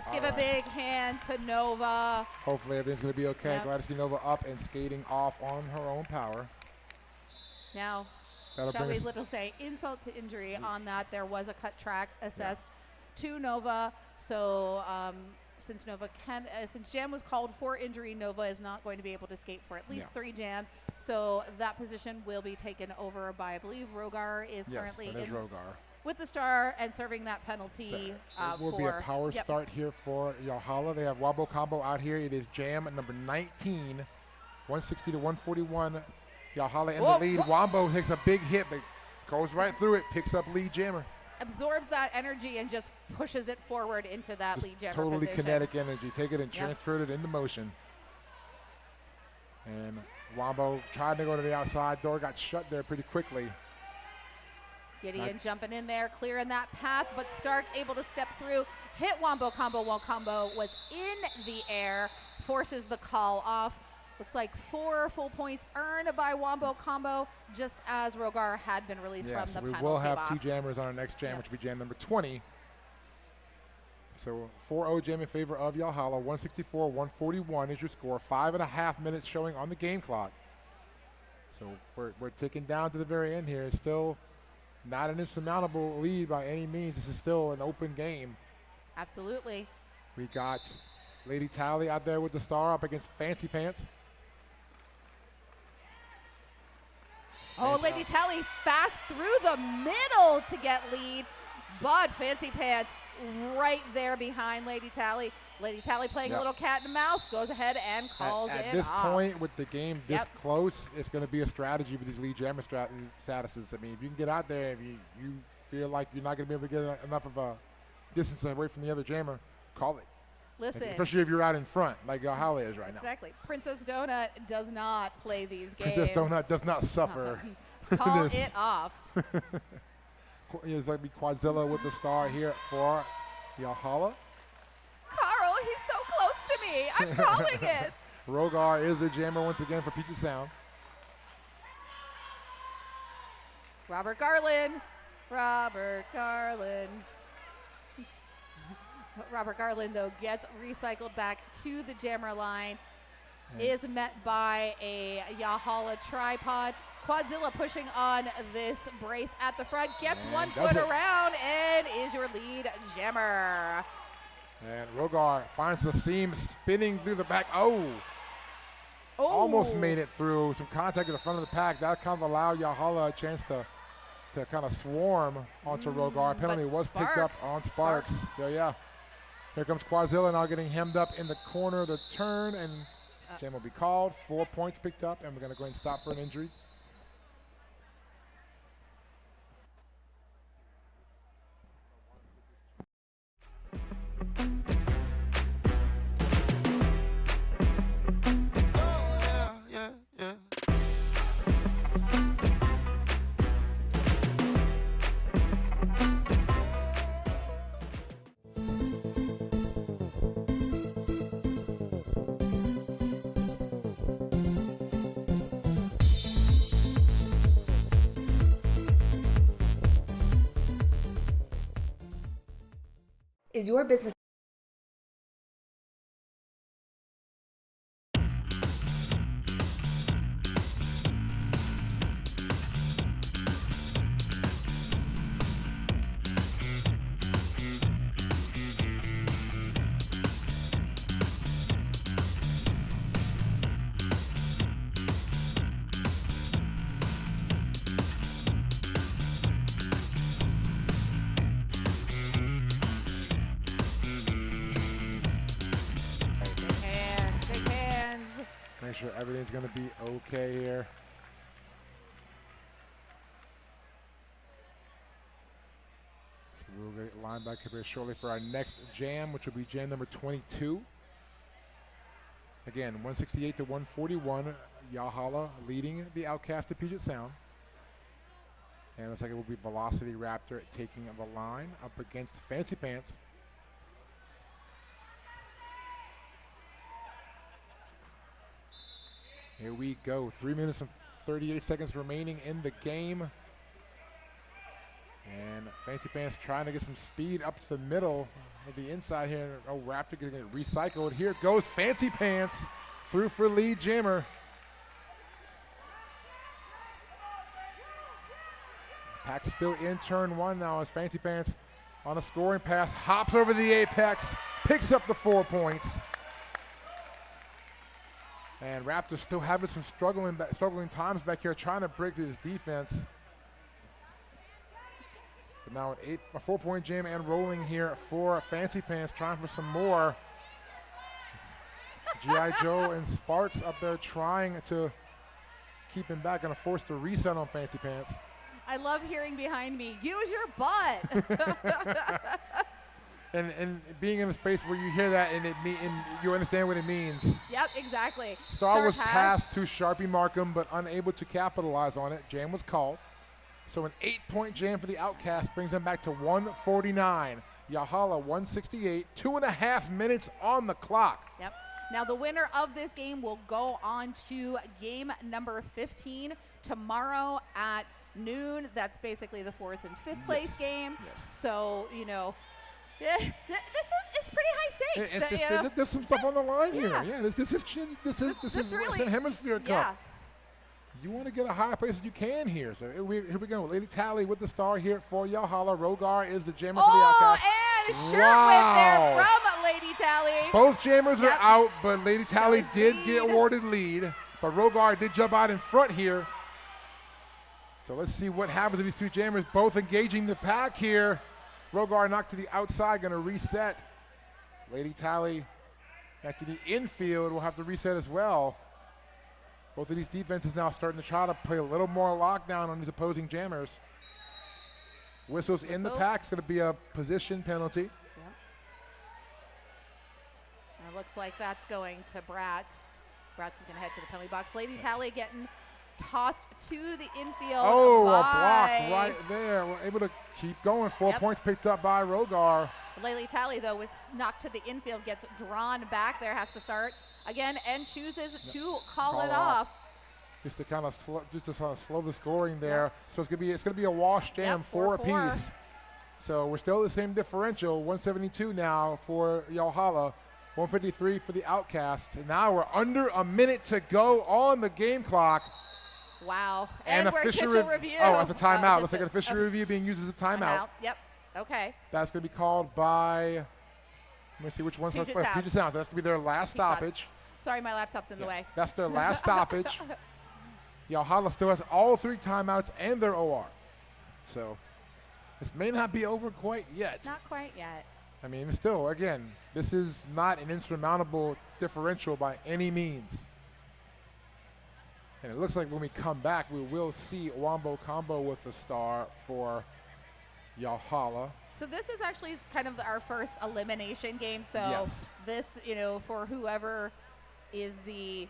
Let's give a big hand to Nova. Hopefully everything's going to be okay. Yep. Glad to see Nova up and skating off on her own power. Now, shall we little say insult to injury on that. There was a cut track assessed to Nova. So since Jam was called for injury, Nova is not going to be able to skate for at least 3 jams. So that position will be taken over by, I believe, Rogar is currently in Rogar with the star and serving that penalty. So it will be a power start here for Yalhala. They have Wabo combo out here. It is jam at number 19, 160 to 141. Yalhala in the lead. Wombo takes a big hit, but goes right through it, picks up lead jammer. Absorbs that energy and just pushes it forward into that lead jammer totally position. Kinetic energy. Take it and transfer it into motion. And Wombo tried to go to the outside. Door got shut there pretty quickly. Gideon jumping in there, clearing that path, but Stark able to step through, hit Wombo combo while combo was in the air, forces the call off. Looks like 4 full points earned by Wombo combo, just as Rogar had been released from the penalty box. We will have 2 jammers on our next jam, which will be jam number 20. So 4-0 jam in favor of Yalhala. 164-141 is your score. 5.5 minutes showing on the game clock. So we're ticking down to the very end here. It's still not an insurmountable lead by any means. This is still an open game. Absolutely. We got Lady Tally out there with the star up against Fancy Pants. Oh, Lady Tally fast through the middle to get lead, but Fancy Pants right there behind Lady Tally. Lady Tally playing a little cat and mouse, goes ahead and calls it off. At this point, with the game this close, it's going to be a strategy with these lead jammer statuses. I mean, if you can get out there, if you feel like you're not going to be able to get enough of a distance away from the other jammer, call it. Listen. Especially if you're out in front, like Yalhala is right now. Exactly. Princess Donut does not play these games. Princess Donut does not suffer. Call it off. It's like Quadzilla with the star here for Yalhala. Carl, he's so close to me. I'm calling it. Rogar is the jammer once again for Pudget Sound. Robert Garland. Robert Garland, though, gets recycled back to the jammer line, is met by a Yalhala tripod. Quadzilla pushing on this brace at the front, gets 1 foot around, and is your lead jammer. And Rogar finds the seam, spinning through the back. Almost made it through. Some contact at the front of the pack. That kind of allowed Yalhala a chance to kind of swarm onto Rogar. Penalty was picked up on Sparks. Yeah. Here comes Quadzilla now getting hemmed up in the corner of the turn, and jam will be called. 4 points picked up, and we're going to go ahead and stop for an injury. Is your business Make sure everything's going to be okay here. So we'll get lined back up here shortly for our next jam, which will be jam number 22. Again, 168 to 141. Yalhala leading the Outcast to Pudget Sound. And it looks like it will be Velocity Raptor taking the line up against Fancy Pants. Here we go. 3 minutes and 38 seconds remaining in the game. And Fancy Pants trying to get some speed up to the middle of the inside here. Oh, Raptor getting it recycled. Here it goes, Fancy Pants through for lead jammer. Pack still in turn one now as Fancy Pants on a scoring pass, hops over the apex, picks up the 4 points. And Raptors still having some struggling times back here, trying to break his defense. But now a 4-point jam and rolling here for Fancy Pants, trying for some more. G.I. Joe and Sparks up there trying to keep him back, gonna force the reset on Fancy Pants. I love hearing behind me, use your butt. and being in a space where you hear that and you understand what it means. Yep, exactly. Star was passed to Sharpie Markham, but unable to capitalize on it. Jam was called. So an 8-point jam for the Outcast brings them back to 149. Yahala 168, 2.5 minutes on the clock. Yep. Now the winner of this game will go on to game number 15 tomorrow at noon. That's basically the 4th and 5th place game. Yes. So, it's pretty high stakes. It's just, there's some stuff on the line here. Yeah, this is really, Western Hemisphere Cup. Yeah. You want to get a higher place as you can here. So here we go. Lady Tally with the star here for Yahala. Rogar is the jammer for the Outcast. And shirt whip there from Lady Tally. Both jammers are out, but Lady Tally did get awarded lead. But Rogar did jump out in front here. So let's see what happens to these two jammers, both engaging the pack here. Rogar knocked to the outside, going to reset. Lady Tally back to the infield, will have to reset as well. Both of these defenses now starting to try to play a little more lockdown on these opposing jammers. Whistles in the pack. It's going to be a position penalty. Yep. It looks like that's going to Bratz. Bratz is going to head to the penalty box. Lady Tally getting tossed to the infield. Oh, a block right there. We're able to keep going. 4 points picked up by Rogar. Lady Tally, though, was knocked to the infield, gets drawn back there, has to start again, and chooses to call it off. Just to kind of slow the scoring there. So it's gonna be a wash jam, 4 apiece. So we're still the same differential, 172 now for Yahala, 153 for the Outcasts. And now we're under a minute to go on the game clock. Wow. And official review. Oh, that's a timeout. Looks like an official review being used as a timeout. Yep. Okay. That's going to be called by, let me see which one's Puget Sounds. That's going to be their last stoppage. Sorry, my laptop's in the way. That's their last stoppage. Yahala still has all 3 timeouts and their OR. So this may not be over quite yet. Not quite yet. I mean, still, again, this is not an insurmountable differential by any means. And it looks like when we come back, we will see Wombo Combo with the star for Yahala. So this is actually kind of our first elimination game. So this, for whoever is the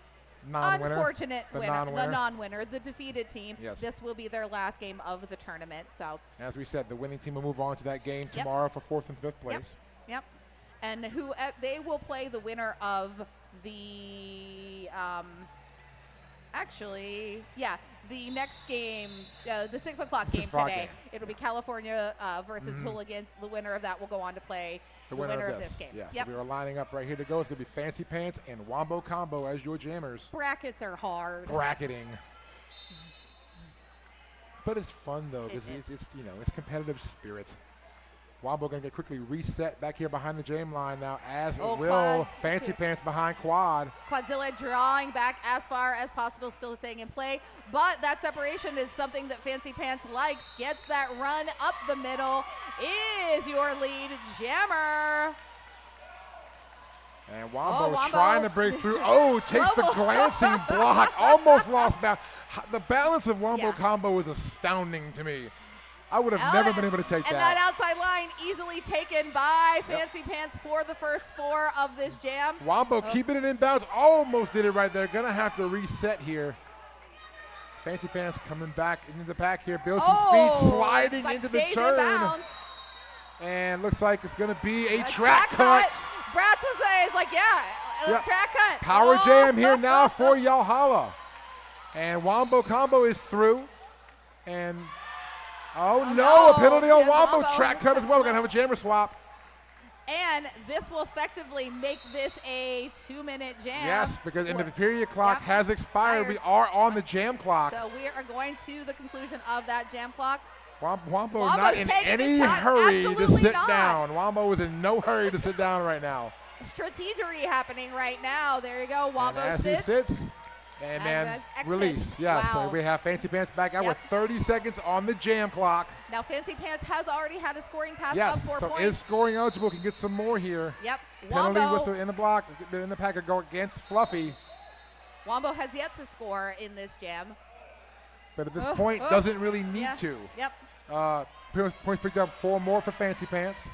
unfortunate winner, the non-winner, the defeated team, this will be their last game of the tournament. So as we said, the winning team will move on to that game tomorrow for 4th and 5th place. Yep. And they will play the winner of the the next game, the 6 o'clock game today. It'll be California versus Hooligans. The winner of that will go on to play the winner of this game. So we are lining up right here to go. It's going to be Fancy Pants and Wombo Combo as your jammers. Brackets are hard. Bracketing. But it's fun, though, because it's competitive spirit. Wombo going to get quickly reset back here behind the jam line now, as will Fancy Pants behind Quad. Quadzilla drawing back as far as possible, still staying in play. But that separation is something that Fancy Pants likes. Gets that run up the middle. Is your lead jammer. And Wombo trying to break through. Takes the glancing block. Almost lost balance. The balance of Wombo Combo is astounding to me. I would have never been able to take that. And that outside line easily taken by Fancy Pants for the first 4 of this jam. Wombo keeping it in bounds. Almost did it right there. Going to have to reset here. Fancy Pants coming back into the pack here. Builds some speed, sliding into the turn. And looks like it's going to be a track cut. Bratz is like, track cut. Power jam here now for Yahala. And Wombo Combo is through. And Oh, no, a penalty on Yeah, Wombo. Wombo. Track cut as well. We're going to have a jammer swap. And this will effectively make this a 2-minute jam. Yes, because in the period clock Yep. has expired. We are on the jam clock. So we are going to the conclusion of that jam clock. Wombo Wombo's not in taking any his time. hurry to Absolutely sit not. down. Wombo is in no hurry to sit down right now. Strategery happening right now. There you go. Wombo And as sits. he sits, and then exit. release. Yes, Wow. so we have Fancy Pants back out Yep. with 30 seconds on the jam clock. Now Fancy Pants has already had a scoring pass Yes, of 4 so points. is scoring eligible, can get some more here. Yep. Penalty Wombo, whistle in the block, in the pack, go against Fluffy. Wombo has yet to score in this jam. But at this point, doesn't really need Yeah. to. Yep. Points picked up 4 more for Fancy Pants.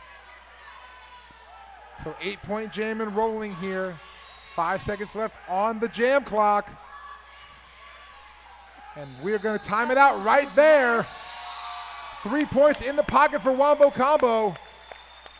So 8-point jam and rolling here. 5 seconds left on the jam clock. And we're going to time it out right there. 3 points in the pocket for Wombo Combo.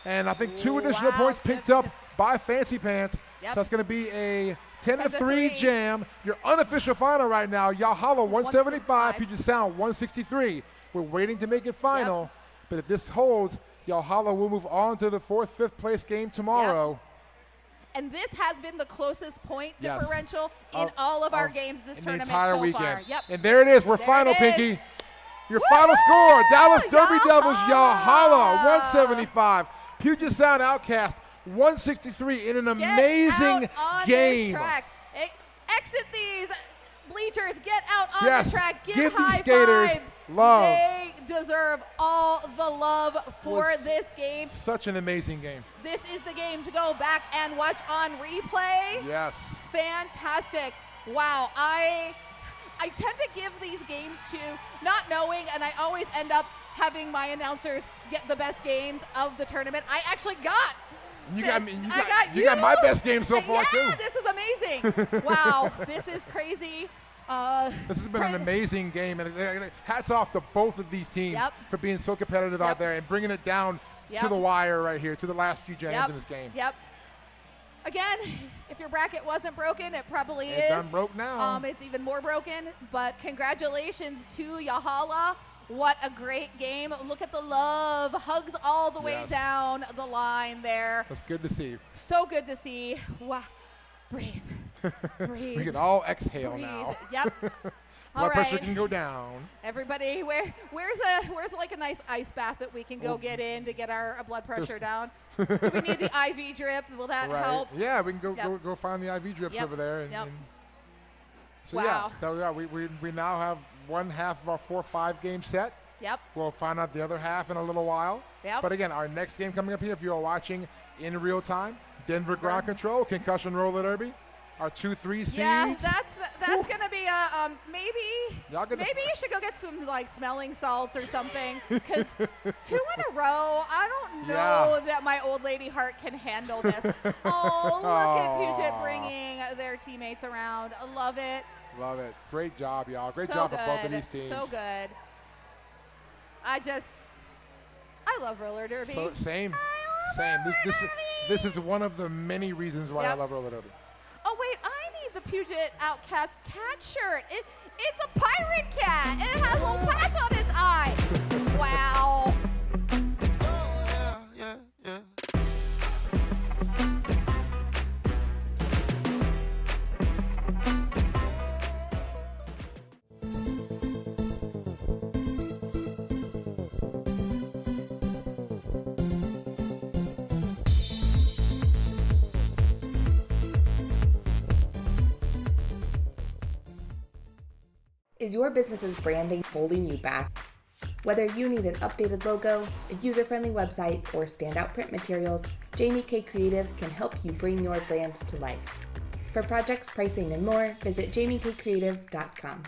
And I think 2 additional Wow. points picked up by Fancy Pants. Yep. So it's going to be a 10-3 10-3 jam. Your unofficial final right now, Yahala 175, Puget Sound 163. We're waiting to make it final. Yep. But if this holds, Yahala will move on to the 4th, 5th place game tomorrow. And this has been the closest point Yes. differential in all of our games this in the tournament entire so weekend. far. Yep. And there it is. We're There final, it is. Pinky. Your final score, Dallas Derby Devils, Yahala. Yahala 175. Puget Sound Outcast 163 in an Get amazing out on game. This track. Exit these bleachers. Get out on Yes, the track. Give give these high skaters fives. love. They deserve all the love for Was this game. Such an amazing game. This is the game to go back and watch on replay. Yes. Fantastic. Wow. I tend to give these games to not knowing, and I always end up having my announcers get the best games of the tournament. I actually got You this. got me. I got You got my best game so far yeah, too. this is amazing. Wow, this is crazy. This has been an amazing game, and hats off to both of these teams Yep. for being so competitive out there and bringing it down to Yep. the wire right here, to the last few jams in this game. Yep. Again, if your bracket wasn't broken, it probably It's is. done broke now. It's even more broken, but congratulations to Yahala. What a great game. Look at the love. Hugs all the way Yes. down the line there. That's good to see. So good to see. Wow. Breathe. Breathe. We can all exhale Breathe. now. Yep. Blood All pressure right. can go down. Everybody, where's like a nice ice bath that we can go get in to get our blood pressure down? Do we need the IV drip? Will that Right. help? Yeah, we can go, Yep. go find the IV drips Yep. over there. Yep. So Wow. yeah, so yeah, we now have one half of our 4-5 game set. Yep. We'll find out the other half in a little while. Yep. But again, our next game coming up here, if you are watching in real time, Denver Ground Control, Concussion Roller Derby, our 2-3 seeds. Yeah, that's gonna be a maybe. Y'all gonna Maybe you should go get some like smelling salts or something, because 2 in a row, I don't know that my old lady heart can handle this. Oh, look at Pudget Aw. bringing their teammates around. I love it. Love it. Great job, y'all. Great So job for both of good. these teams. So good. I love roller derby. So, same. I love roller This is one of the many reasons why I Yep. love roller derby. Oh wait, I need the Pudget Outcast cat shirt. It's a pirate cat. It has a little patch on its eye. Wow. Yeah. Is your business's branding holding you back? Whether you need an updated logo, a user-friendly website, or standout print materials, Jamie K Creative can help you bring your brand to life. For projects, pricing, and more, visit jamiekcreative.com.